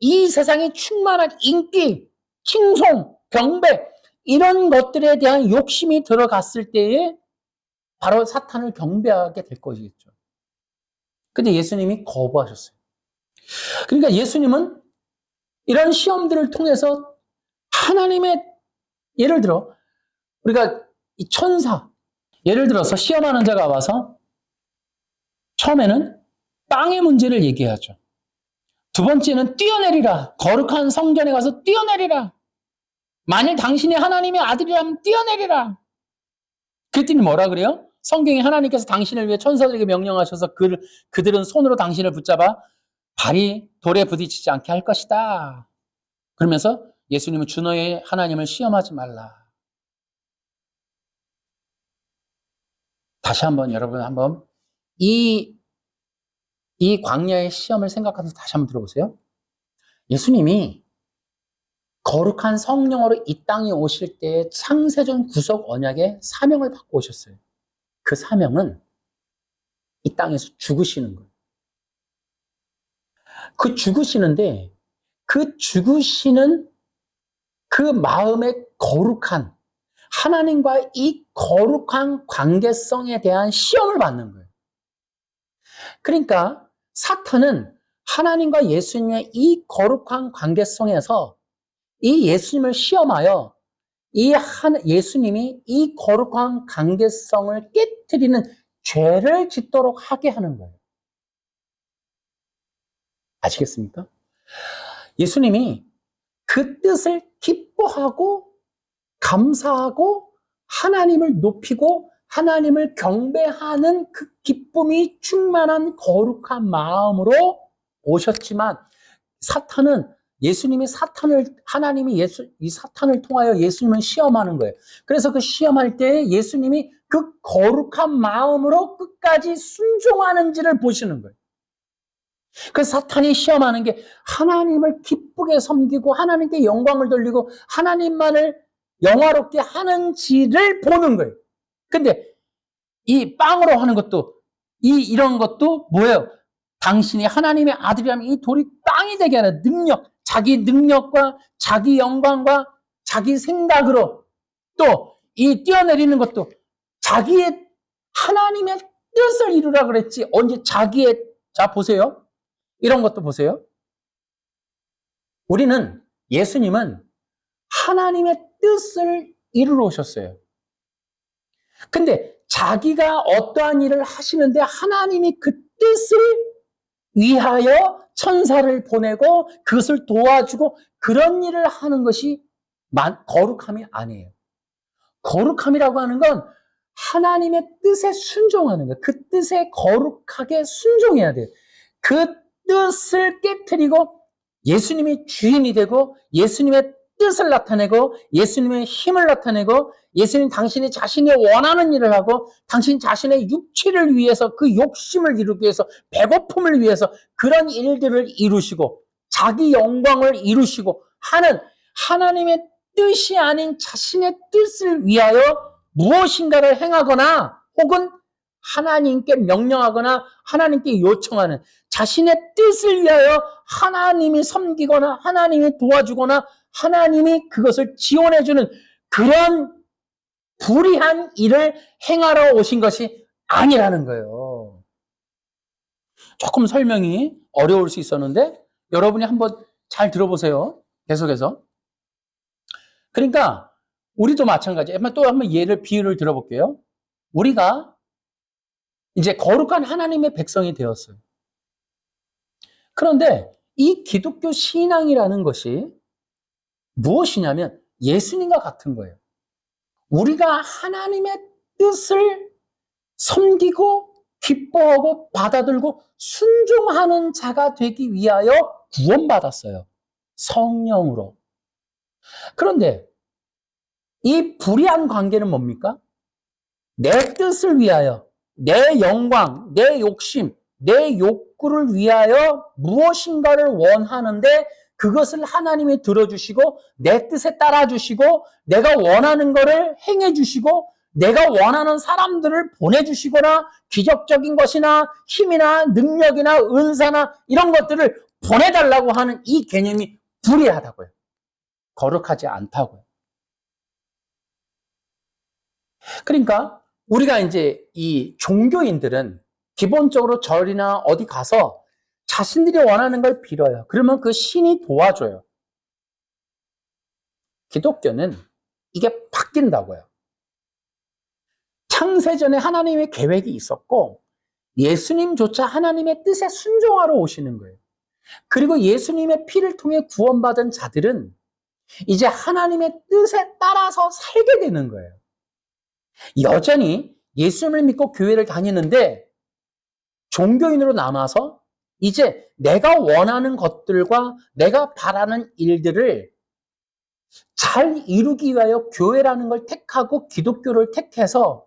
[SPEAKER 1] 이 세상에 충만한 인기, 칭송, 경배 이런 것들에 대한 욕심이 들어갔을 때에 바로 사탄을 경배하게 될 것이겠죠. 근데 예수님이 거부하셨어요. 그러니까 예수님은 이런 시험들을 통해서 하나님의 예를 들어 우리가 이 천사 예를 들어서 시험하는 자가 와서 처음에는 땅의 문제를 얘기하죠. 두 번째는 뛰어내리라. 거룩한 성전에 가서 뛰어내리라. 만일 당신이 하나님의 아들이라면 뛰어내리라. 그랬더니 뭐라 그래요? 성경에 하나님께서 당신을 위해 천사들에게 명령하셔서 그들은 손으로 당신을 붙잡아 발이 돌에 부딪히지 않게 할 것이다. 그러면서 예수님은 주 너의 하나님을 시험하지 말라. 다시 한번 여러분 한번 이 광야의 시험을 생각하면서 다시 한번 들어보세요. 예수님이 거룩한 성령으로 이 땅에 오실 때 창세전 구속 언약의 사명을 받고 오셨어요. 그 사명은 이 땅에서 죽으시는 거예요. 그 죽으시는데 그 죽으시는 그 마음의 거룩한 하나님과 이 거룩한 관계성에 대한 시험을 받는 거예요. 그러니까 사탄은 하나님과 예수님의 이 거룩한 관계성에서 이 예수님을 시험하여 예수님이 이 거룩한 관계성을 깨트리는 죄를 짓도록 하게 하는 거예요. 아시겠습니까? 예수님이 그 뜻을 기뻐하고 감사하고 하나님을 높이고 하나님을 경배하는 그 기쁨이 충만한 거룩한 마음으로 오셨지만 사탄은 하나님이 이 사탄을 통하여 예수님을 시험하는 거예요. 그래서 그 시험할 때 예수님이 그 거룩한 마음으로 끝까지 순종하는지를 보시는 거예요. 그래서 사탄이 시험하는 게 하나님을 기쁘게 섬기고 하나님께 영광을 돌리고 하나님만을 영화롭게 하는지를 보는 거예요. 근데 이 빵으로 하는 것도 이런 것도 뭐예요? 당신이 하나님의 아들이라면 이 돌이 빵이 되게 하는 능력, 자기 능력과 자기 영광과 자기 생각으로 또 이 뛰어내리는 것도 자기의 하나님의 뜻을 이루라 그랬지 언제 자 보세요. 이런 것도 보세요. 예수님은 하나님의 뜻을 이루러 오셨어요. 근데 자기가 어떠한 일을 하시는데 하나님이 그 뜻을 위하여 천사를 보내고 그것을 도와주고 그런 일을 하는 것이 거룩함이 아니에요. 거룩함이라고 하는 건 하나님의 뜻에 순종하는 거예요. 그 뜻에 거룩하게 순종해야 돼요. 그 뜻을 깨트리고 예수님이 주인이 되고 예수님의 뜻을 나타내고 예수님의 힘을 나타내고 예수님 당신이 자신이 원하는 일을 하고 당신 자신의 육체를 위해서 그 욕심을 이루기 위해서 배고픔을 위해서 그런 일들을 이루시고 자기 영광을 이루시고 하는 하나님의 뜻이 아닌 자신의 뜻을 위하여 무엇인가를 행하거나 혹은 하나님께 명령하거나 하나님께 요청하는 자신의 뜻을 위하여 하나님이 섬기거나 하나님이 도와주거나 하나님이 그것을 지원해주는 그런 불의한 일을 행하러 오신 것이 아니라는 거예요. 조금 설명이 어려울 수 있었는데 여러분이 한번 잘 들어보세요. 계속해서. 그러니까 우리도 마찬가지. 또 한번 비유를 들어볼게요. 우리가 이제 거룩한 하나님의 백성이 되었어요. 그런데 이 기독교 신앙이라는 것이 무엇이냐면 예수님과 같은 거예요. 우리가 하나님의 뜻을 섬기고 기뻐하고 받아들고 순종하는 자가 되기 위하여 구원받았어요. 성령으로. 그런데 이 불의한 관계는 뭡니까? 내 뜻을 위하여, 내 영광, 내 욕심, 내 욕구를 위하여 무엇인가를 원하는데 그것을 하나님이 들어주시고 내 뜻에 따라주시고 내가 원하는 것을 행해주시고 내가 원하는 사람들을 보내주시거나 기적적인 것이나 힘이나 능력이나 은사나 이런 것들을 보내달라고 하는 이 개념이 불의하다고요. 거룩하지 않다고요. 그러니까 우리가 이제 이 종교인들은 기본적으로 절이나 어디 가서 자신들이 원하는 걸 빌어요. 그러면 그 신이 도와줘요. 기독교는 이게 바뀐다고요. 창세전에 하나님의 계획이 있었고 예수님조차 하나님의 뜻에 순종하러 오시는 거예요. 그리고 예수님의 피를 통해 구원받은 자들은 이제 하나님의 뜻에 따라서 살게 되는 거예요. 여전히 예수님을 믿고 교회를 다니는데 종교인으로 남아서 이제 내가 원하는 것들과 내가 바라는 일들을 잘 이루기 위하여 교회라는 걸 택하고 기독교를 택해서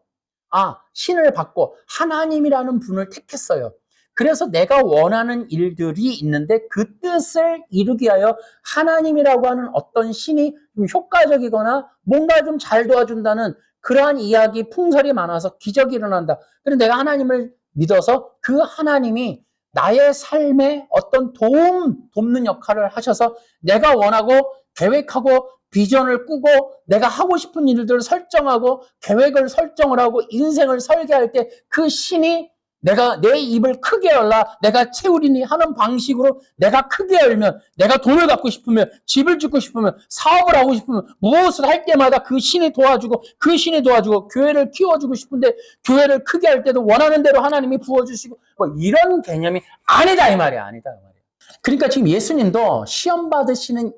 [SPEAKER 1] 신을 받고 하나님이라는 분을 택했어요. 그래서 내가 원하는 일들이 있는데 그 뜻을 이루기 위하여 하나님이라고 하는 어떤 신이 좀 효과적이거나 뭔가 좀 잘 도와준다는 그러한 이야기 풍설이 많아서 기적이 일어난다. 그래서 내가 하나님을 믿어서 그 하나님이 나의 삶에 어떤 돕는 역할을 하셔서 내가 원하고 계획하고 비전을 꾸고 내가 하고 싶은 일들을 설정하고 계획을 설정을 하고 인생을 설계할 때 그 신이 내가 내 입을 크게 열라 내가 채우리니 하는 방식으로 내가 크게 열면 내가 돈을 갖고 싶으면 집을 짓고 싶으면 사업을 하고 싶으면 무엇을 할 때마다 그 신이 도와주고 그 신이 도와주고 교회를 키워주고 싶은데 교회를 크게 할 때도 원하는 대로 하나님이 부어주시고 뭐 이런 개념이 아니다 이 말이야. 아니다 이 말이야. 그러니까 지금 예수님도 시험 받으시는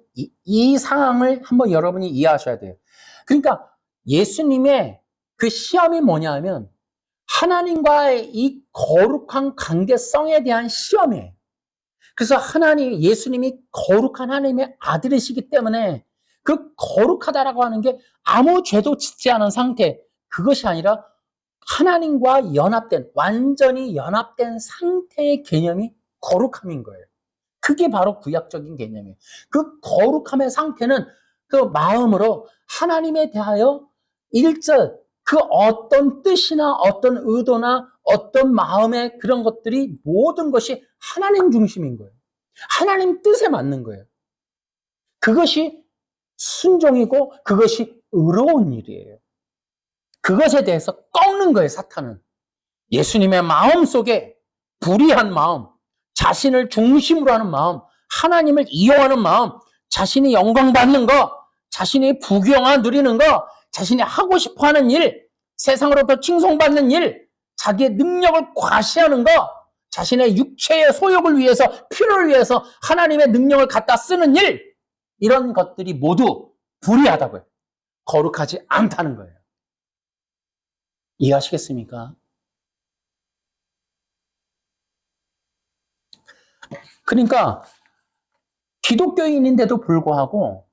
[SPEAKER 1] 이 상황을 한번 여러분이 이해하셔야 돼요. 그러니까 예수님의 그 시험이 뭐냐면 하나님과의 이 거룩한 관계성에 대한 시험이에요. 그래서 예수님이 거룩한 하나님의 아들이시기 때문에 그 거룩하다라고 하는 게 아무 죄도 짓지 않은 상태, 그것이 아니라 하나님과 완전히 연합된 상태의 개념이 거룩함인 거예요. 그게 바로 구약적인 개념이에요. 그 거룩함의 상태는 그 마음으로 하나님에 대하여 일절 그 어떤 뜻이나 어떤 의도나 어떤 마음의 그런 것들이 모든 것이 하나님 중심인 거예요. 하나님 뜻에 맞는 거예요. 그것이 순종이고 그것이 의로운 일이에요. 그것에 대해서 꺾는 거예요, 사탄은. 예수님의 마음 속에 불의한 마음, 자신을 중심으로 하는 마음, 하나님을 이용하는 마음, 자신이 영광받는 거, 자신이 부귀영화 누리는 거, 자신이 하고 싶어하는 일, 세상으로부터 칭송받는 일, 자기의 능력을 과시하는 거, 자신의 육체의 소욕을 위해서, 필요를 위해서 하나님의 능력을 갖다 쓰는 일, 이런 것들이 모두 불의하다고요. 거룩하지 않다는 거예요. 이해하시겠습니까? 그러니까 기독교인인데도 불구하고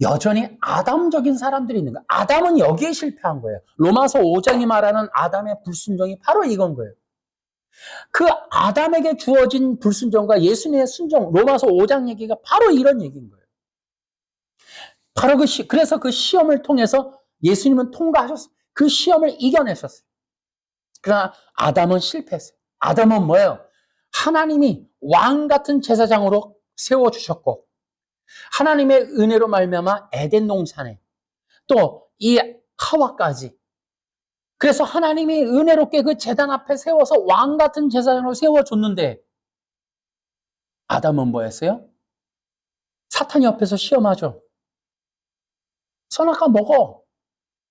[SPEAKER 1] 여전히 아담적인 사람들이 있는 거예요. 아담은 여기에 실패한 거예요. 로마서 5장이 말하는 아담의 불순종이 바로 이건 거예요. 그 아담에게 주어진 불순종과 예수님의 순종, 로마서 5장 얘기가 바로 이런 얘기인 거예요. 바로 그래서 그 시험을 통해서 예수님은 통과하셨어요. 그 시험을 이겨내셨어요. 그러나 아담은 실패했어요. 아담은 뭐예요? 하나님이 왕 같은 제사장으로 세워주셨고 하나님의 은혜로 말미암아 에덴 동산에 또 이 하와까지 그래서 하나님이 은혜롭게 그 제단 앞에 세워서 왕 같은 제사장으로 세워줬는데 아담은 뭐 했어요? 사탄이 옆에서 시험하죠. 선악과 먹어.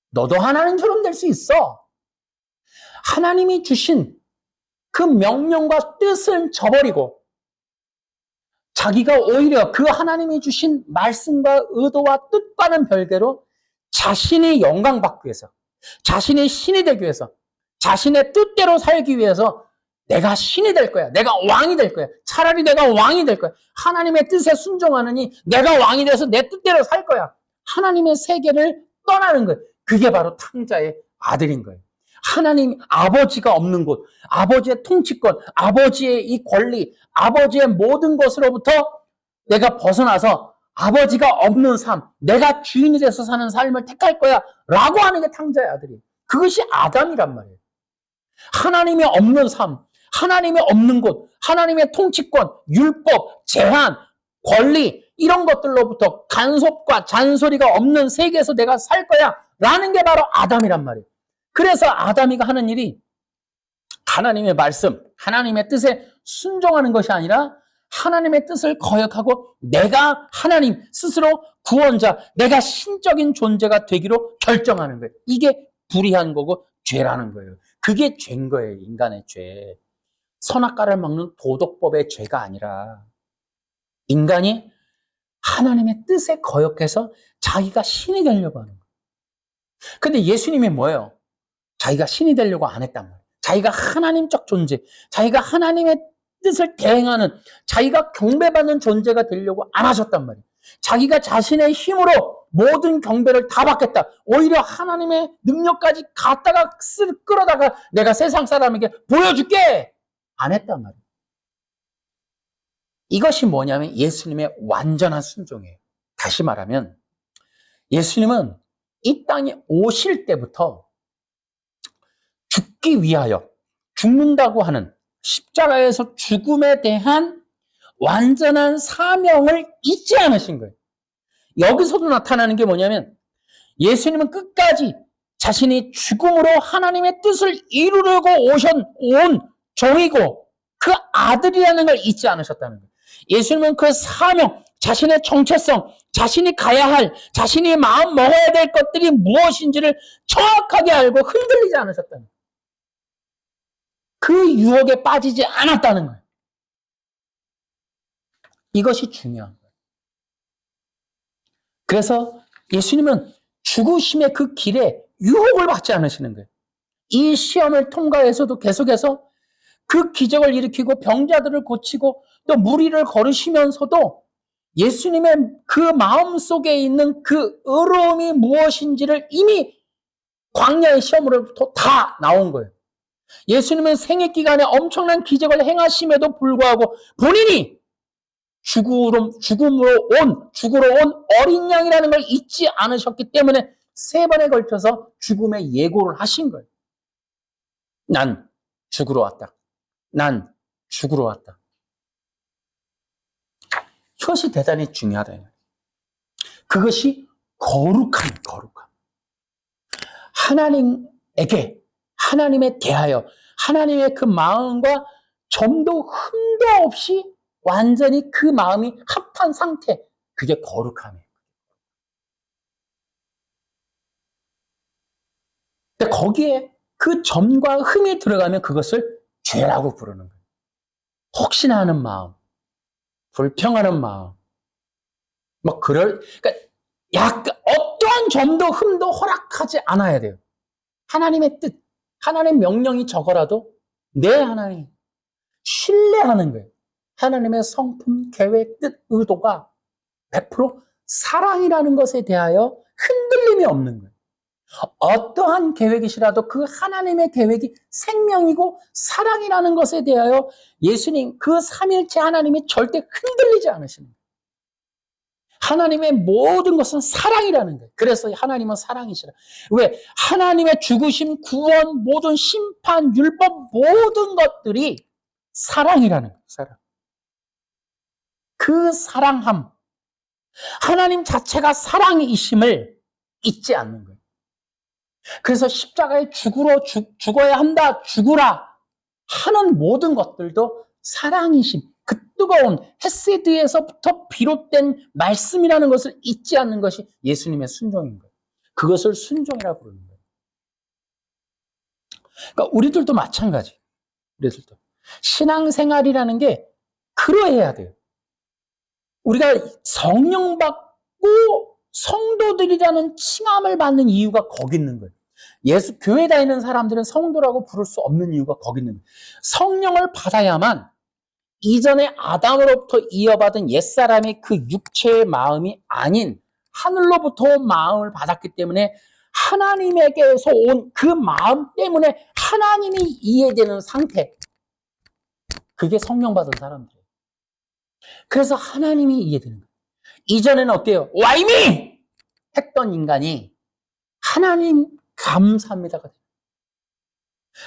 [SPEAKER 1] 너도 하나님처럼 될 수 있어. 하나님이 주신 그 명령과 뜻을 저버리고 자기가 오히려 그 하나님이 주신 말씀과 의도와 뜻과는 별개로 자신이 영광 받기 위해서, 자신이 신이 되기 위해서, 자신의 뜻대로 살기 위해서 내가 신이 될 거야. 내가 왕이 될 거야. 차라리 내가 왕이 될 거야. 하나님의 뜻에 순종하느니 내가 왕이 돼서 내 뜻대로 살 거야. 하나님의 세계를 떠나는 거예요. 그게 바로 탕자의 아들인 거예요. 하나님 아버지가 없는 곳, 아버지의 통치권, 아버지의 이 권리, 아버지의 모든 것으로부터 내가 벗어나서 아버지가 없는 삶, 내가 주인이 돼서 사는 삶을 택할 거야 라고 하는 게 탕자의 아들이에요. 그것이 아담이란 말이에요. 하나님이 없는 삶, 하나님이 없는 곳, 하나님의 통치권, 율법, 제한, 권리 이런 것들로부터 간섭과 잔소리가 없는 세계에서 내가 살 거야 라는 게 바로 아담이란 말이에요. 그래서 아담이가 하는 일이 하나님의 말씀, 하나님의 뜻에 순종하는 것이 아니라 하나님의 뜻을 거역하고 내가 하나님 스스로 구원자, 내가 신적인 존재가 되기로 결정하는 거예요. 이게 불의한 거고 죄라는 거예요. 그게 죄인 거예요. 인간의 죄. 선악과를 먹는 도덕법의 죄가 아니라 인간이 하나님의 뜻에 거역해서 자기가 신이 되려고 하는 거예요. 근데 예수님이 뭐예요? 자기가 신이 되려고 안 했단 말이에요. 자기가 하나님적 존재, 자기가 하나님의 뜻을 대행하는, 자기가 경배받는 존재가 되려고 안 하셨단 말이에요. 자기가 자신의 힘으로 모든 경배를 다 받겠다. 오히려 하나님의 능력까지 갖다가 끌어다가 내가 세상 사람에게 보여줄게. 안 했단 말이에요. 이것이 뭐냐면 예수님의 완전한 순종이에요. 다시 말하면 예수님은 이 땅에 오실 때부터 죽기 위하여 죽는다고 하는 십자가에서 죽음에 대한 완전한 사명을 잊지 않으신 거예요. 여기서도 나타나는 게 뭐냐면 예수님은 끝까지 자신이 죽음으로 하나님의 뜻을 이루려고 온 종이고 그 아들이라는 걸 잊지 않으셨다는 거예요. 예수님은 그 사명, 자신의 정체성, 자신이 가야 할, 자신이 마음 먹어야 될 것들이 무엇인지를 정확하게 알고 흔들리지 않으셨다는 거예요. 그 유혹에 빠지지 않았다는 거예요. 이것이 중요한 거예요. 그래서 예수님은 죽으심의 그 길에 유혹을 받지 않으시는 거예요. 이 시험을 통과해서도 계속해서 그 기적을 일으키고 병자들을 고치고 또 무리를 걸으시면서도 예수님의 그 마음 속에 있는 그 의로움이 무엇인지를 이미 광야의 시험으로부터 다 나온 거예요. 예수님은 생애 기간에 엄청난 기적을 행하심에도 불구하고 본인이 죽으러 온 어린 양이라는 걸 잊지 않으셨기 때문에 3번에 걸쳐서 죽음의 예고를 하신 거예요. 난 죽으러 왔다. 난 죽으러 왔다. 이것이 대단히 중요하다. 그것이 거룩함. 하나님에게, 하나님에 대하여, 하나님의 그 마음과 점도 흠도 없이 완전히 그 마음이 합한 상태. 그게 거룩함이에요. 근데 거기에 그 점과 흠이 들어가면 그것을 죄라고 부르는 거예요. 혹시나 하는 마음, 불평하는 마음, 그러니까 약간 어떠한 점도 흠도 허락하지 않아야 돼요. 하나님의 뜻, 하나님의 명령이 적어라도 내 하나님 신뢰하는 거예요. 하나님의 성품, 계획, 뜻, 의도가 100% 사랑이라는 것에 대하여 흔들림이 없는 거예요. 어떠한 계획이시라도 그 하나님의 계획이 생명이고 사랑이라는 것에 대하여 예수님 그 삼일체 하나님이 절대 흔들리지 않으시는 거예요. 하나님의 모든 것은 사랑이라는 거예요. 그래서 하나님은 사랑이시라. 왜? 하나님의 죽으심, 구원, 모든 심판, 율법 모든 것들이 사랑이라는 거예요. 사랑. 그 사랑함, 하나님 자체가 사랑이심을 잊지 않는 거예요. 그래서 십자가에 죽어야 한다, 죽으라 하는 모든 것들도 사랑이심, 그 뜨거운 헤세드에서부터 비롯된 말씀이라는 것을 잊지 않는 것이 예수님의 순종인 거예요. 그것을 순종이라고 부르는 거예요. 그러니까 우리들도 마찬가지. 우리들도 신앙생활이라는 게 그러해야 돼요. 우리가 성령 받고 성도들이라는 칭함을 받는 이유가 거기 있는 거예요. 교회 다니는 사람들은 성도라고 부를 수 없는 이유가 거기 있는 거예요. 성령을 받아야만 이전에 아담으로부터 이어받은 옛사람의 그 육체의 마음이 아닌 하늘로부터 온 마음을 받았기 때문에 하나님에게서 온 그 마음 때문에 하나님이 이해되는 상태. 그게 성령 받은 사람들이에요. 그래서 하나님이 이해되는 거예요. 이전에는 어때요? 와이미! 했던 인간이 하나님 감사합니다가 돼요.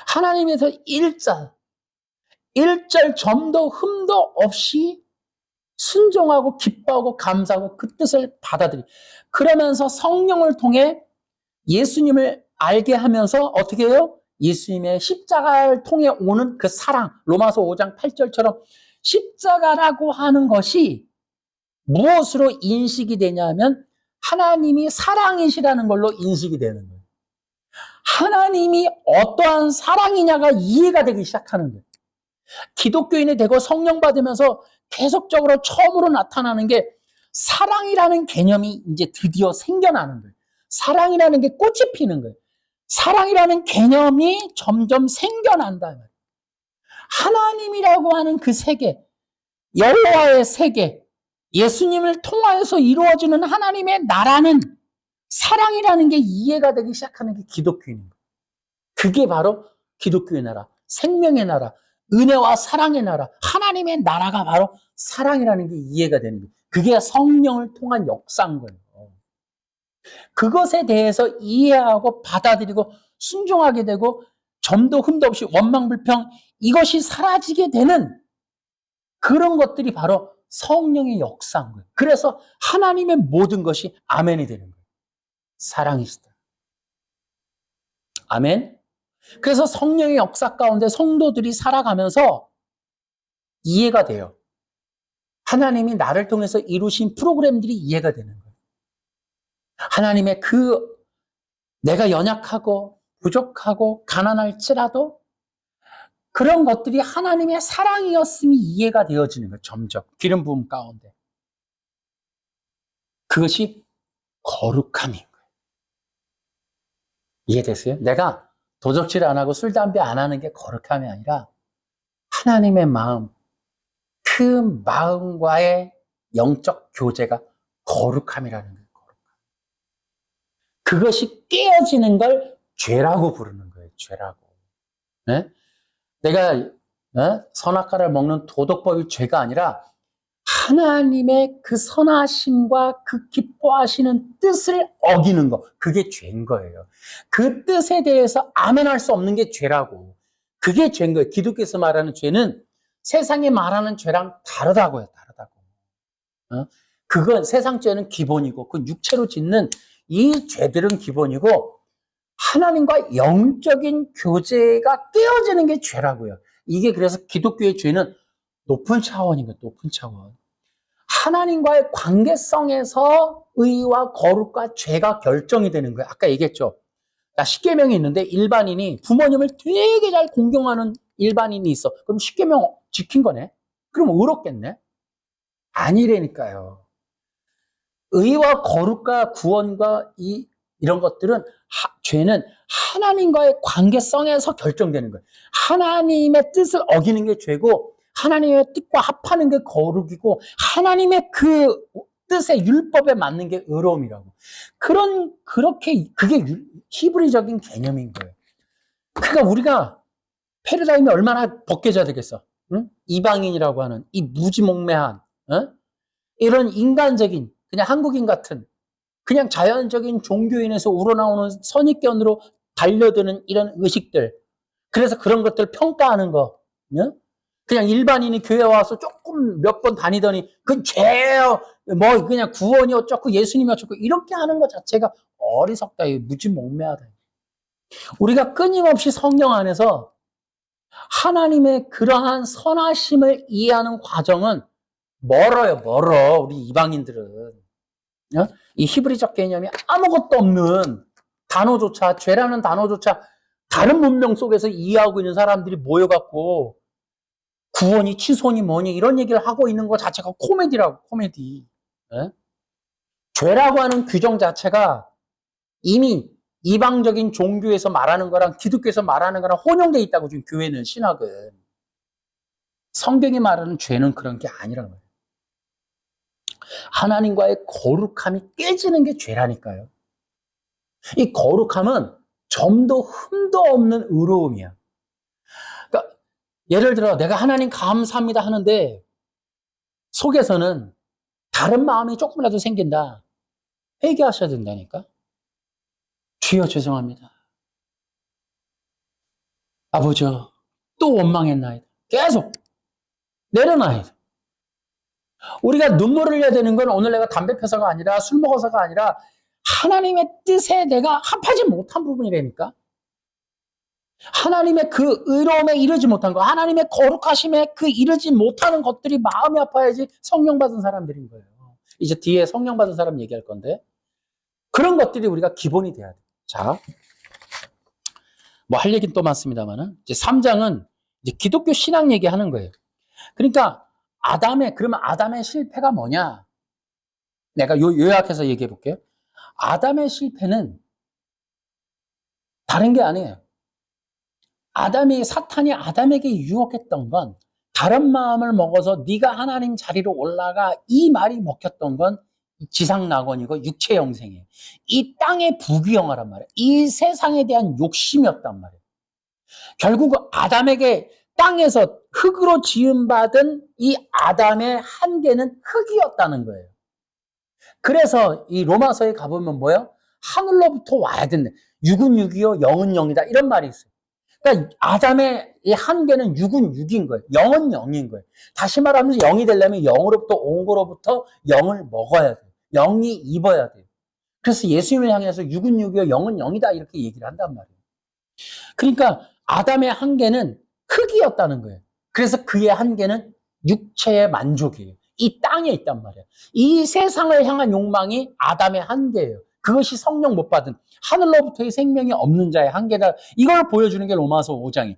[SPEAKER 1] 하나님에서 일절 점도 흠도 없이 순종하고 기뻐하고 감사하고 그 뜻을 받아들이. 그러면서 성령을 통해 예수님을 알게 하면서 어떻게 해요? 예수님의 십자가를 통해 오는 그 사랑, 로마서 5장 8절처럼 십자가라고 하는 것이 무엇으로 인식이 되냐면 하나님이 사랑이시라는 걸로 인식이 되는 거예요. 하나님이 어떠한 사랑이냐가 이해가 되기 시작하는 거예요. 기독교인이 되고 성령 받으면서 계속적으로 처음으로 나타나는 게 사랑이라는 개념이 이제 드디어 생겨나는 거예요. 사랑이라는 게 꽃이 피는 거예요. 사랑이라는 개념이 점점 생겨난다. 하나님이라고 하는 그 세계, 여호와의 세계, 예수님을 통하여서 이루어지는 하나님의 나라는 사랑이라는 게 이해가 되기 시작하는 게 기독교인인 거예요. 그게 바로 기독교의 나라, 생명의 나라, 은혜와 사랑의 나라, 하나님의 나라가 바로 사랑이라는 게 이해가 되는 거예요. 그게 성령을 통한 역사인 거예요. 그것에 대해서 이해하고 받아들이고 순종하게 되고 점도 흠도 없이 원망불평 이것이 사라지게 되는 그런 것들이 바로 성령의 역사인 거예요. 그래서 하나님의 모든 것이 아멘이 되는 거예요. 사랑이시다. 아멘. 그래서 성령의 역사 가운데 성도들이 살아가면서 이해가 돼요. 하나님이 나를 통해서 이루신 프로그램들이 이해가 되는 거예요. 하나님의 내가 연약하고 부족하고 가난할지라도 그런 것들이 하나님의 사랑이었음이 이해가 되어지는 거예요. 점점 기름 부음 가운데. 그것이 거룩함인 거예요. 이해되세요? 내가 도적질 안 하고 술, 담배 안 하는 게 거룩함이 아니라 하나님의 마음, 그 마음과의 영적 교제가 거룩함이라는 거예요. 그것이 깨어지는 걸 죄라고 부르는 거예요. 죄라고. 네? 내가 선악과를 먹는 도덕법이 죄가 아니라 하나님의 그 선하심과 그 기뻐하시는 뜻을 어기는 거. 그게 죄인 거예요. 그 뜻에 대해서 아멘할 수 없는 게 죄라고. 그게 죄인 거예요. 기독교에서 말하는 죄는 세상에 말하는 죄랑 다르다고요. 다르다고. 그건 세상 죄는 기본이고 그 육체로 짓는 이 죄들은 기본이고 하나님과 영적인 교제가 깨어지는 게 죄라고요. 이게 그래서 기독교의 죄는 높은 차원인 거예요. 높은 차원. 하나님과의 관계성에서 의와 거룩과 죄가 결정이 되는 거예요. 아까 얘기했죠. 10계명이 있는데 일반인이 부모님을 되게 잘 공경하는 일반인이 있어. 그럼 10계명 지킨 거네? 그럼 의롭겠네? 아니라니까요. 의와 거룩과 구원과 이런 것들은 죄는 하나님과의 관계성에서 결정되는 거예요. 하나님의 뜻을 어기는 게 죄고 하나님의 뜻과 합하는 게 거룩이고 하나님의 그 뜻의 율법에 맞는 게 의로움이라고. 그게 히브리적인 개념인 거예요. 그러니까 우리가 패러다임이 얼마나 벗겨져야 되겠어. 응? 이방인이라고 하는 이 무지몽매한 이런 인간적인 그냥 한국인 같은 그냥 자연적인 종교인에서 우러나오는 선입견으로 반려드는 이런 의식들. 그래서 그런 것들 평가하는 거. 그냥 일반인이 교회 와서 조금 몇 번 다니더니 그건 죄예요. 뭐 그냥 구원이 어쩌고 예수님이 어쩌고 이렇게 하는 것 자체가 어리석다. 무지몽매하다. 우리가 끊임없이 성경 안에서 하나님의 그러한 선하심을 이해하는 과정은 멀어요, 멀어. 우리 이방인들은. 이 히브리적 개념이 아무것도 없는 단어조차, 죄라는 단어조차 다른 문명 속에서 이해하고 있는 사람들이 모여갖고 구원이 치손이 뭐니 이런 얘기를 하고 있는 것 자체가 코미디라고, 코미디. 죄라고 하는 규정 자체가 이미 이방적인 종교에서 말하는 거랑 기독교에서 말하는 거랑 혼용돼 있다고 지금 교회는, 신학은. 성경이 말하는 죄는 그런 게 아니란 말이에요. 하나님과의 거룩함이 깨지는 게 죄라니까요. 이 거룩함은 점도 흠도 없는 의로움이야. 그러니까 예를 들어 내가 하나님 감사합니다 하는데 속에서는 다른 마음이 조금이라도 생긴다. 회개하셔야 된다니까. 주여 죄송합니다. 아버지 또 원망했나이다. 계속 내려놔야. 우리가 눈물을 흘려야 되는 건 오늘 내가 담배 펴서가 아니라 술 먹어서가 아니라 하나님의 뜻에 내가 합하지 못한 부분이라니까. 하나님의 그 의로움에 이르지 못한 거, 하나님의 거룩하심에 그 이르지 못하는 것들이 마음이 아파야지 성령 받은 사람들인 거예요. 이제 뒤에 성령 받은 사람 얘기할 건데 그런 것들이 우리가 기본이 돼야 돼. 자, 뭐 할 얘기는 또 많습니다만은 이제 3장은 이제 기독교 신앙 얘기하는 거예요. 그러니까 그러면 아담의 실패가 뭐냐? 내가 요약해서 얘기해 볼게요. 아담의 실패는 다른 게 아니에요. 사탄이 아담에게 유혹했던 건 다른 마음을 먹어서 네가 하나님 자리로 올라가, 이 말이 먹혔던 건 지상낙원이고 육체 영생이에요. 이 땅의 부귀영화란 말이에요. 이 세상에 대한 욕심이었단 말이에요. 결국 아담에게 땅에서 흙으로 지음받은 이 아담의 한계는 흙이었다는 거예요. 그래서 이 로마서에 가보면 뭐예요? 하늘로부터 와야 된다. 육은 육이요, 영은 영이다. 이런 말이 있어요. 그러니까 아담의 이 한계는 육은 육인 거예요. 영은 영인 거예요. 다시 말하면 영이 되려면 영으로부터 온 거로부터 영을 먹어야 돼요. 영이 입어야 돼요. 그래서 예수님을 향해서 육은 육이요, 영은 영이다. 이렇게 얘기를 한단 말이에요. 그러니까 아담의 한계는 흙이었다는 거예요. 그래서 그의 한계는 육체의 만족이에요. 이 땅에 있단 말이에요. 이 세상을 향한 욕망이 아담의 한계예요. 그것이 성령 못 받은 하늘로부터의 생명이 없는 자의 한계다. 이걸 보여주는 게 로마서 5장이에요.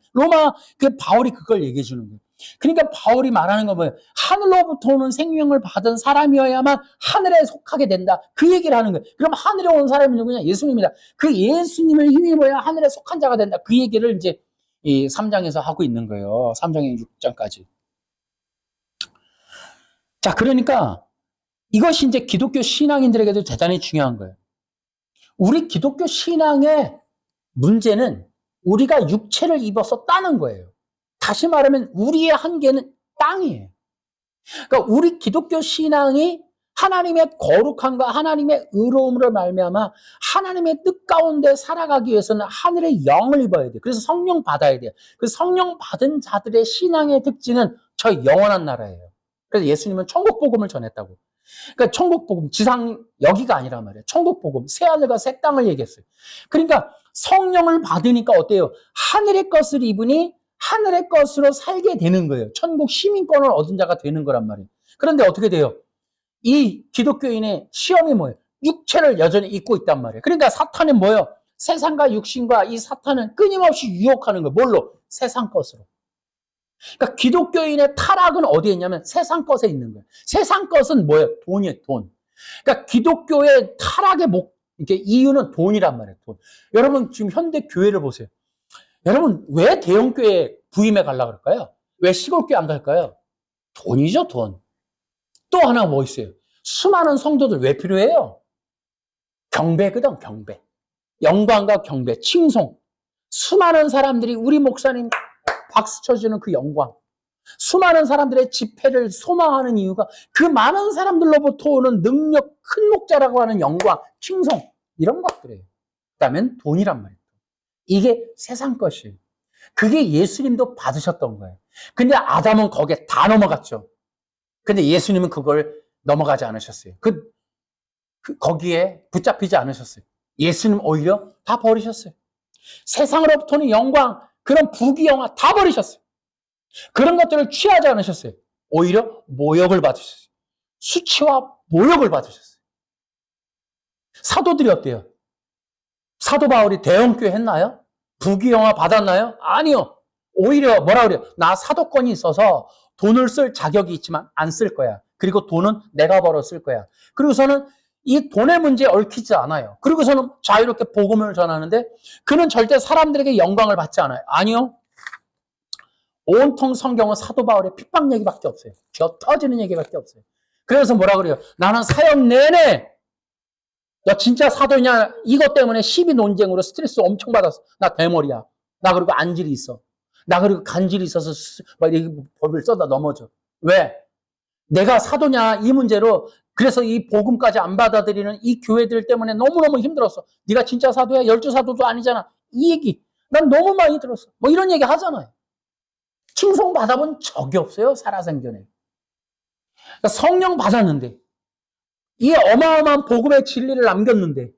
[SPEAKER 1] 바울이 그걸 얘기해 주는 거예요. 그러니까 바울이 말하는 건 뭐예요? 하늘로부터 오는 생명을 받은 사람이어야만 하늘에 속하게 된다. 그 얘기를 하는 거예요. 그럼 하늘에 온 사람이 누구냐? 예수님이다. 그 예수님을 힘입어야 하늘에 속한 자가 된다. 그 얘기를 이제 이 3장에서 하고 있는 거예요. 3장에 6장까지. 자, 그러니까 이것이 이제 기독교 신앙인들에게도 대단히 중요한 거예요. 우리 기독교 신앙의 문제는 우리가 육체를 입어서 따는 거예요. 다시 말하면 우리의 한계는 땅이에요. 그러니까 우리 기독교 신앙이 하나님의 거룩함과 하나님의 의로움으로 말미암아 하나님의 뜻 가운데 살아가기 위해서는 하늘의 영을 입어야 돼요. 그래서 성령 받아야 돼요. 그 성령 받은 자들의 신앙의 특징은 저 영원한 나라예요. 그래서 예수님은 천국 복음을 전했다고. 그러니까 천국 복음, 지상 여기가 아니란 말이에요. 천국 복음, 새 하늘과 새 땅을 얘기했어요. 그러니까 성령을 받으니까 어때요? 하늘의 것을 입으니 하늘의 것으로 살게 되는 거예요. 천국 시민권을 얻은 자가 되는 거란 말이에요. 그런데 어떻게 돼요? 이 기독교인의 시험이 뭐예요? 육체를 여전히 입고 있단 말이에요. 그러니까 사탄은 뭐예요? 세상과 육신과 이 사탄은 끊임없이 유혹하는 거예요. 뭘로? 세상 것으로. 그러니까 기독교인의 타락은 어디에 있냐면 세상 것에 있는 거예요. 세상 것은 뭐예요? 돈이에요, 돈. 그러니까 기독교의 타락의 이게 이유는 돈이란 말이에요, 돈. 여러분, 지금 현대 교회를 보세요. 여러분, 왜 대형교회 부임해 가려고 그럴까요? 왜 시골교회 안 갈까요? 돈이죠, 돈. 또 하나 뭐 있어요? 수많은 성도들 왜 필요해요? 경배거든, 경배. 영광과 경배, 칭송. 수많은 사람들이 우리 목사님 박수 쳐주는 그 영광. 수많은 사람들의 집회를 소망하는 이유가 그 많은 사람들로부터 오는 능력, 큰 목자라고 하는 영광, 칭송. 이런 것들이에요. 그다음엔 돈이란 말이에요. 이게 세상 것이에요. 그게 예수님도 받으셨던 거예요. 근데 아담은 거기에 다 넘어갔죠. 근데 예수님은 그걸 넘어가지 않으셨어요. 거기에 붙잡히지 않으셨어요. 예수님 오히려 다 버리셨어요. 세상으로부터는 영광, 그런 부귀영화 다 버리셨어요. 그런 것들을 취하지 않으셨어요. 오히려 모욕을 받으셨어요. 수치와 모욕을 받으셨어요. 사도들이 어때요? 사도 바울이 대형교회 했나요? 부귀영화 받았나요? 아니요. 오히려 뭐라 그래요? 나 사도권이 있어서 돈을 쓸 자격이 있지만 안 쓸 거야. 그리고 돈은 내가 벌어 쓸 거야. 그리고서는 이 돈의 문제에 얽히지 않아요. 그리고서는 자유롭게 복음을 전하는데 그는 절대 사람들에게 영광을 받지 않아요. 아니요. 온통 성경은 사도 바울의 핍박 얘기밖에 없어요. 쥐어 터지는 얘기밖에 없어요. 그래서 뭐라 그래요? 나는 사역 내내 너 진짜 사도냐? 이것 때문에 시비 논쟁으로 스트레스 엄청 받았어. 나 대머리야. 나 그리고 안질이 있어. 나 그리고 간질이 있어서 막 이렇게 법을 써다 넘어져. 왜? 내가 사도냐? 이 문제로 그래서 이 복음까지 안 받아들이는 이 교회들 때문에 너무너무 힘들었어. 네가 진짜 사도야? 열두 사도도 아니잖아. 이 얘기 난 너무 많이 들었어. 뭐 이런 얘기 하잖아요. 칭송 받아본 적이 없어요. 살아생전에. 그러니까 성령 받았는데 이 어마어마한 복음의 진리를 남겼는데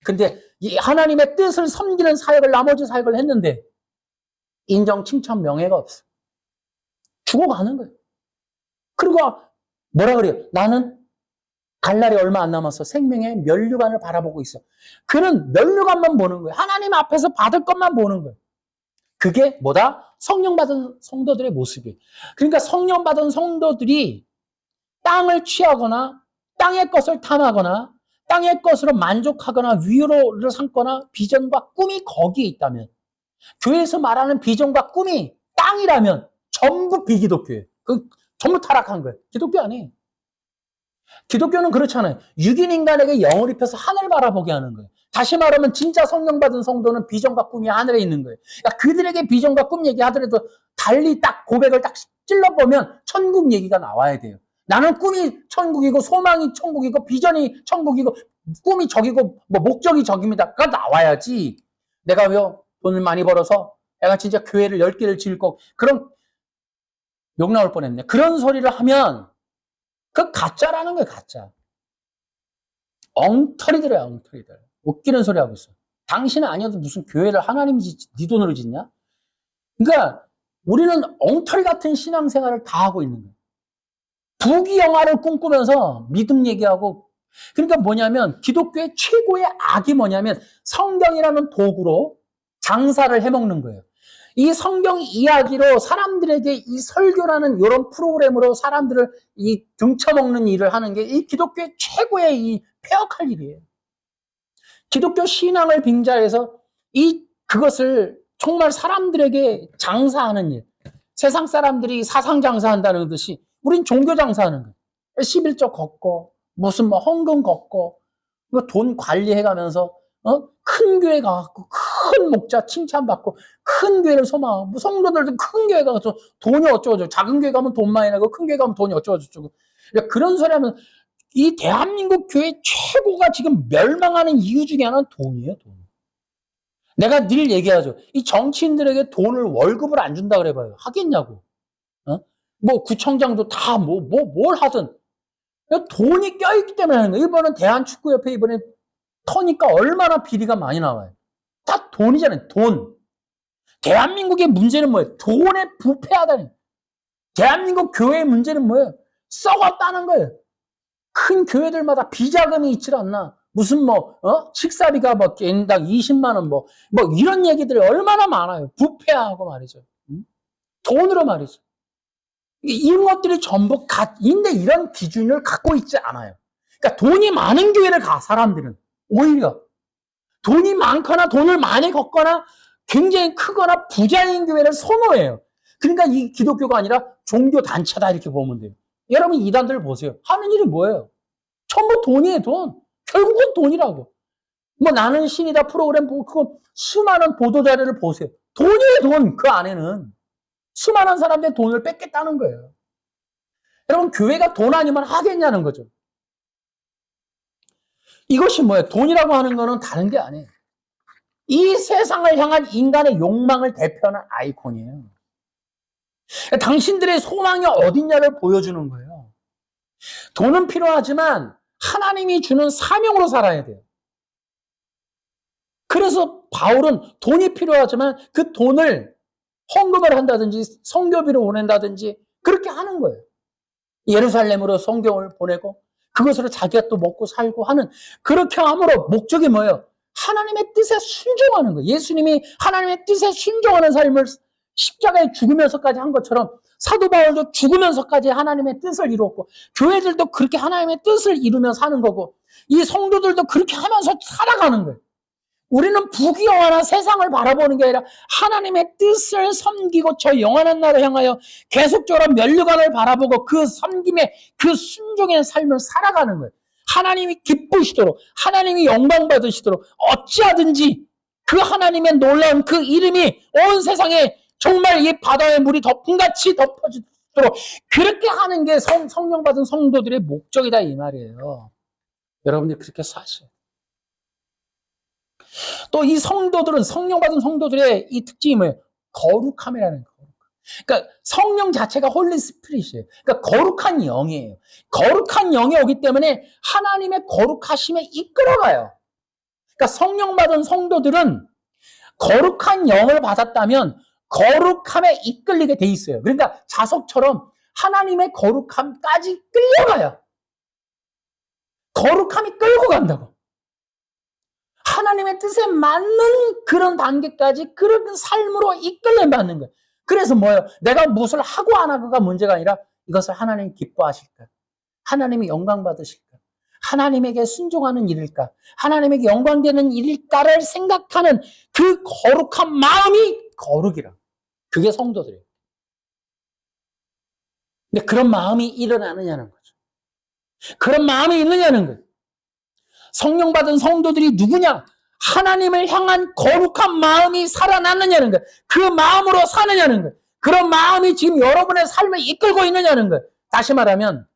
[SPEAKER 1] 근데 이 하나님의 뜻을 섬기는 사역을 나머지 사역을 했는데 인정, 칭찬, 명예가 없어. 죽어가는 거예요. 그리고 뭐라 그래요? 나는 갈 날이 얼마 안 남았어. 생명의 면류관을 바라보고 있어. 그는 면류관만 보는 거예요. 하나님 앞에서 받을 것만 보는 거예요. 그게 뭐다? 성령 받은 성도들의 모습이에요. 그러니까 성령 받은 성도들이 땅을 취하거나 땅의 것을 탐하거나 땅의 것으로 만족하거나 위로를 삼거나 비전과 꿈이 거기에 있다면 교회에서 말하는 비전과 꿈이 땅이라면 전부 비기독교예요. 전부 타락한 거예요. 기독교 아니에요. 기독교는 그렇잖아요. 육인 인간에게 영을 입혀서 하늘 바라보게 하는 거예요. 다시 말하면 진짜 성령 받은 성도는 비전과 꿈이 하늘에 있는 거예요. 그러니까 그들에게 비전과 꿈 얘기하더라도 달리 딱 고백을 딱 찔러보면 천국 얘기가 나와야 돼요. 나는 꿈이 천국이고 소망이 천국이고 비전이 천국이고 꿈이 저기고 뭐 목적이 저깁니다. 그거 나와야지. 내가 왜 돈을 많이 벌어서 내가 진짜 교회를 10개를 지을 거 그런 욕 나올 뻔했네. 그런 소리를 하면 그 가짜라는 거예요. 가짜. 엉터리들이야. 엉터리들. 웃기는 소리 하고 있어. 당신은 아니어도 무슨 교회를 하나님이 짓지 네 돈으로 짓냐? 그러니까 우리는 엉터리 같은 신앙생활을 다 하고 있는 거예요. 부귀영화를 꿈꾸면서 믿음 얘기하고 그러니까 뭐냐면 기독교의 최고의 악이 뭐냐면 성경이라는 도구로 장사를 해먹는 거예요. 이 성경 이야기로 사람들에게 이 설교라는 이런 프로그램으로 사람들을 이 등쳐먹는 일을 하는 게 이 기독교의 최고의 이 폐역할 일이에요. 기독교 신앙을 빙자해서 그것을 정말 사람들에게 장사하는 일. 세상 사람들이 사상 장사한다는 듯이 우린 종교 장사하는 거예요. 11조 걷고 무슨 뭐 헌금 걷고 돈 관리해가면서 큰 교회 가갖고 큰 목자 칭찬받고 큰 교회를 소망하고 뭐 성도들도 큰 교회 가서 돈이 어쩌고저쩌고 작은 교회 가면 돈 많이 나고 큰 교회 가면 돈이 어쩌고저쩌고 그런 소리 하면 이 대한민국 교회 최고가 지금 멸망하는 이유 중에 하나는 돈이에요. 돈. 내가 늘 얘기하죠. 이 정치인들에게 돈을 월급을 안 준다 그래봐요. 하겠냐고. 뭐 구청장도 다 뭘 하든 돈이 껴있기 때문에 하는 거예요. 이번엔 대한축구협회 이번에 터니까 얼마나 비리가 많이 나와요. 다 돈이잖아요. 돈. 대한민국의 문제는 뭐예요? 돈에 부패하다니. 대한민국 교회의 문제는 뭐예요? 썩었다는 거예요. 큰 교회들마다 비자금이 있질 않나. 무슨 식사비가 뭐 개인당 20만 원 뭐 이런 얘기들이 얼마나 많아요. 부패하고 말이죠. 돈으로 말이죠. 이런 것들이 전부 근데 이런 기준을 갖고 있지 않아요. 그러니까 돈이 많은 교회를 가, 사람들은. 오히려. 돈이 많거나 돈을 많이 걷거나 굉장히 크거나 부자인 교회를 선호해요. 그러니까 이 기독교가 아니라 종교 단체다 이렇게 보면 돼요. 여러분 이단들 보세요. 하는 일이 뭐예요? 전부 돈이에요, 돈. 결국은 돈이라고. 뭐 나는 신이다 프로그램 보고 그거 수많은 보도자료를 보세요. 돈이에요, 돈. 그 안에는. 수많은 사람들의 돈을 뺏겠다는 거예요. 여러분 교회가 돈 아니면 하겠냐는 거죠. 이것이 뭐예요? 돈이라고 하는 거는 다른 게 아니에요. 이 세상을 향한 인간의 욕망을 대표하는 아이콘이에요. 당신들의 소망이 어딨냐를 보여주는 거예요. 돈은 필요하지만 하나님이 주는 사명으로 살아야 돼요. 그래서 바울은 돈이 필요하지만 그 돈을 헌금을 한다든지 선교비로 보낸다든지 그렇게 하는 거예요. 예루살렘으로 성경을 보내고 그것으로 자기가 또 먹고 살고 하는, 그렇게 함으로 목적이 뭐예요? 하나님의 뜻에 순종하는 거예요. 예수님이 하나님의 뜻에 순종하는 삶을 십자가에 죽으면서까지 한 것처럼 사도 바울도 죽으면서까지 하나님의 뜻을 이루었고, 교회들도 그렇게 하나님의 뜻을 이루며 사는 거고, 이 성도들도 그렇게 하면서 살아가는 거예요. 우리는 부귀영화나 세상을 바라보는 게 아니라 하나님의 뜻을 섬기고 저 영원한 날을 향하여 계속적으로 면류관을 바라보고 그 섬김의 그 순종의 삶을 살아가는 거예요. 하나님이 기쁘시도록, 하나님이 영광 받으시도록 어찌하든지 그 하나님의 놀라운 그 이름이 온 세상에 정말 이 바다의 물이 덮음같이 덮어지도록 그렇게 하는 게 성령 받은 성도들의 목적이다 이 말이에요. 여러분들이 그렇게 사셔요. 또 이 성도들은, 성령 받은 성도들의 이 특징이 뭐예요? 거룩함이라는 거예요. 그러니까 성령 자체가 홀리 스피릿이에요. 그러니까 거룩한 영이에요. 거룩한 영이 오기 때문에 하나님의 거룩하심에 이끌어가요. 그러니까 성령 받은 성도들은 거룩한 영을 받았다면 거룩함에 이끌리게 돼 있어요. 그러니까 자석처럼 하나님의 거룩함까지 끌려가요. 거룩함이 끌고 간다고. 하나님의 뜻에 맞는 그런 단계까지 그런 삶으로 이끌려 받는 거예요. 그래서 뭐예요? 내가 무엇을 하고 안 하고가 문제가 아니라 이것을 하나님이 기뻐하실까? 하나님이 영광 받으실까? 하나님에게 순종하는 일일까? 하나님에게 영광되는 일일까를 생각하는 그 거룩한 마음이 거룩이라. 그게 성도들이에요. 근데 그런 마음이 일어나느냐는 거죠. 그런 마음이 있느냐는 거예요. 성령 받은 성도들이 누구냐? 하나님을 향한 거룩한 마음이 살아났느냐는 거예요. 그 마음으로 사느냐는 거예요. 그런 마음이 지금 여러분의 삶을 이끌고 있느냐는 거예요. 다시 말하면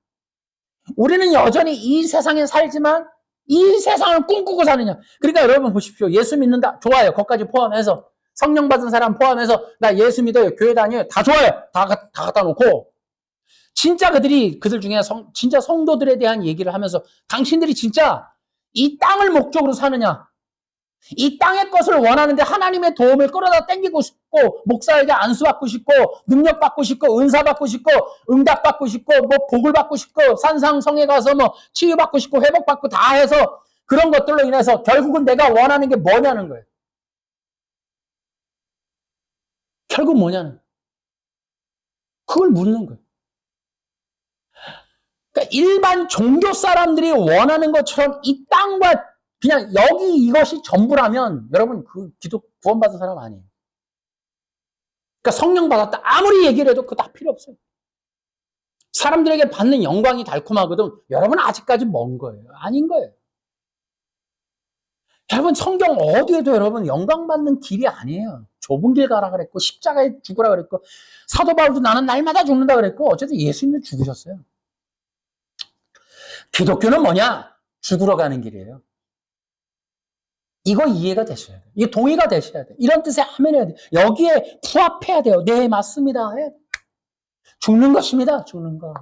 [SPEAKER 1] 우리는 여전히 이 세상에 살지만 이 세상을 꿈꾸고 사느냐. 그러니까 여러분 보십시오. 예수 믿는다. 좋아요. 거기까지 포함해서. 성령 받은 사람 포함해서 나 예수 믿어요. 교회 다녀요. 다 좋아요. 다 갖다 놓고 진짜 그들 중에 진짜 성도들에 대한 얘기를 하면서 당신들이 진짜 이 땅을 목적으로 사느냐? 이 땅의 것을 원하는데 하나님의 도움을 끌어다 땡기고 싶고 목사에게 안수받고 싶고 능력받고 싶고 은사받고 싶고 응답받고 싶고 뭐 복을 받고 싶고 산상성에 가서 뭐 치유받고 싶고 회복받고 다 해서 그런 것들로 인해서 결국은 내가 원하는 게 뭐냐는 거예요. 결국 뭐냐는 그걸 묻는 거예요. 그러니까 일반 종교 사람들이 원하는 것처럼 이 땅과 그냥 여기 이것이 전부라면 여러분 그 기도 구원받은 사람 아니에요. 그러니까 성령 받았다 아무리 얘기를 해도 그거 다 필요 없어요. 사람들에게 받는 영광이 달콤하거든. 여러분 아직까지 먼 거예요. 아닌 거예요. 여러분 성경 어디에도 여러분 영광 받는 길이 아니에요. 좁은 길 가라 그랬고 십자가에 죽으라 그랬고 사도 바울도 나는 날마다 죽는다 그랬고 어쨌든 예수님은 죽으셨어요. 기독교는 뭐냐? 죽으러 가는 길이에요. 이거 이해가 되셔야 돼요. 이게 동의가 되셔야 돼요. 이런 뜻의 아멘해야 돼요. 여기에 부합해야 돼요. 네, 맞습니다. 죽는 것입니다. 죽는 거.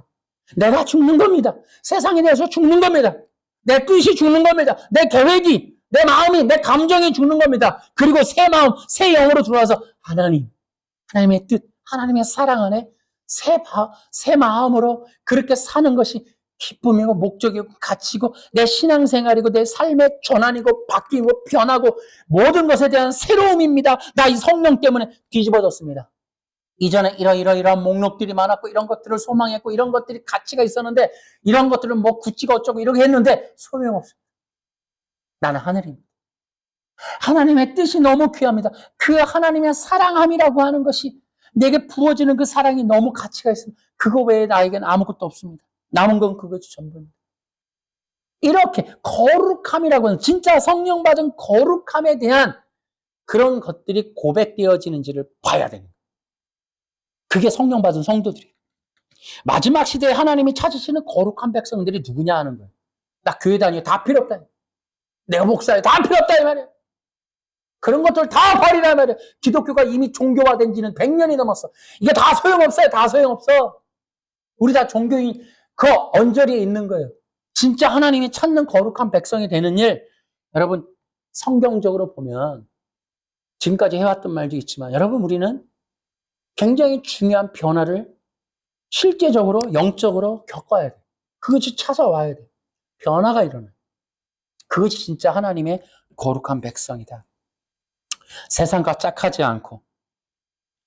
[SPEAKER 1] 내가 죽는 겁니다. 세상에 대해서 죽는 겁니다. 내 뜻이 죽는 겁니다. 내 계획이, 내 마음이, 내 감정이 죽는 겁니다. 그리고 새 마음, 새 영으로 들어와서 하나님의 뜻, 하나님의 사랑 안에 새 마음으로 그렇게 사는 것이 기쁨이고 목적이고 가치고 내 신앙생활이고 내 삶의 전환이고 바뀌고 변하고 모든 것에 대한 새로움입니다. 나 이 성령 때문에 뒤집어졌습니다. 이전에 이러이러한 목록들이 많았고 이런 것들을 소망했고 이런 것들이 가치가 있었는데 이런 것들은 뭐 구찌가 어쩌고 이렇게 했는데 소용없어요. 나는 하늘입니다. 하나님의 뜻이 너무 귀합니다. 그 하나님의 사랑함이라고 하는 것이 내게 부어지는 그 사랑이 너무 가치가 있습니다. 그거 외에 나에게는 아무것도 없습니다. 남은 건 그것이 전부입니다. 이렇게 거룩함이라고 하는 진짜 성령 받은 거룩함에 대한 그런 것들이 고백되어지는지를 봐야 됩니다. 그게 성령 받은 성도들이에요. 마지막 시대에 하나님이 찾으시는 거룩한 백성들이 누구냐 하는 거예요. 나 교회 다니고 다 필요 없다. 내가 목사에 다 필요 없다 이 말이에요. 그런 것들 다 버리라 이 말이에요. 기독교가 이미 종교화된 지는 100년이 넘었어. 이게 다 소용없어요. 다 소용없어. 우리 다 종교인 그 언저리에 있는 거예요. 진짜 하나님이 찾는 거룩한 백성이 되는 일, 여러분 성경적으로 보면 지금까지 해왔던 말도 있지만 여러분 우리는 굉장히 중요한 변화를 실제적으로 영적으로 겪어야 돼. 그것이 찾아와야 돼. 변화가 일어나. 그것이 진짜 하나님의 거룩한 백성이다. 세상과 짝하지 않고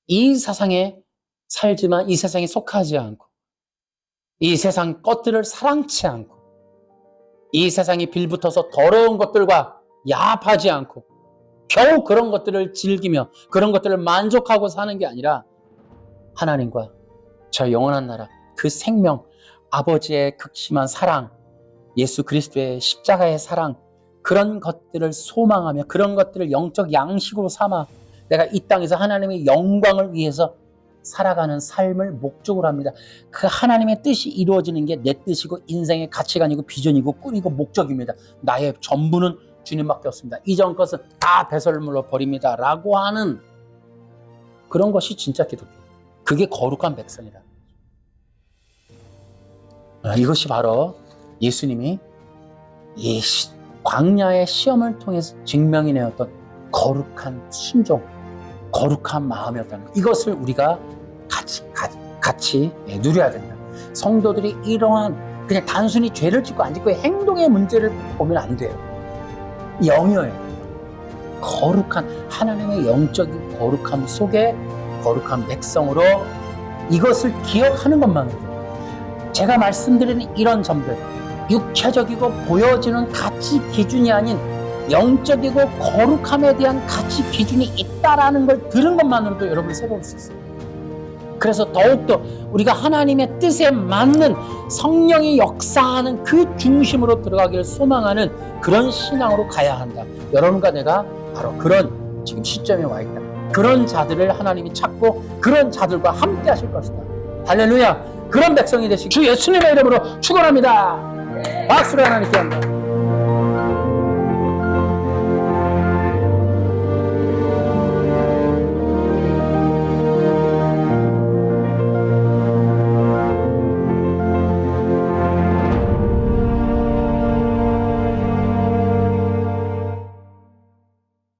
[SPEAKER 1] 이 세상에 살지만 이 세상에 속하지 않고 이 세상 것들을 사랑치 않고 이 세상이 빌붙어서 더러운 것들과 야합하지 않고 겨우 그런 것들을 즐기며 그런 것들을 만족하고 사는 게 아니라 하나님과 저 영원한 나라, 그 생명, 아버지의 극심한 사랑, 예수 그리스도의 십자가의 사랑, 그런 것들을 소망하며 그런 것들을 영적 양식으로 삼아 내가 이 땅에서 하나님의 영광을 위해서 살아가는 삶을 목적으로 합니다. 그 하나님의 뜻이 이루어지는 게 내 뜻이고 인생의 가치관이고 비전이고 꿈이고 목적입니다. 나의 전부는 주님밖에 없습니다. 이전 것은 다 배설물로 버립니다. 라고 하는 그런 것이 진짜 기독교. 그게 거룩한 백성이다. 이것이 바로 예수님이 이 광야의 시험을 통해서 증명해내었던 거룩한 순종, 거룩한 마음이었다는 것. 이것을 우리가 같이 누려야 된다. 성도들이 이러한 그냥 단순히 죄를 짓고 안 짓고의 행동의 문제를 보면 안 돼요. 영이어요. 거룩한 하나님의 영적인 거룩함 속에 거룩한 백성으로 이것을 기억하는 것만으로도 제가 말씀드리는 이런 점들, 육체적이고 보여지는 가치 기준이 아닌 영적이고 거룩함에 대한 가치 기준이 있다라는 걸 들은 것만으로도 여러분이 새로울 수 있어요. 그래서 더욱더 우리가 하나님의 뜻에 맞는 성령이 역사하는 그 중심으로 들어가기를 소망하는 그런 신앙으로 가야 한다. 여러분과 내가 바로 그런 지금 시점에 와 있다. 그런 자들을 하나님이 찾고 그런 자들과 함께 하실 것이다. 할렐루야. 그런 백성이 되시기 주 예수님의 이름으로 축원합니다. 박수를 하나님께 합니다.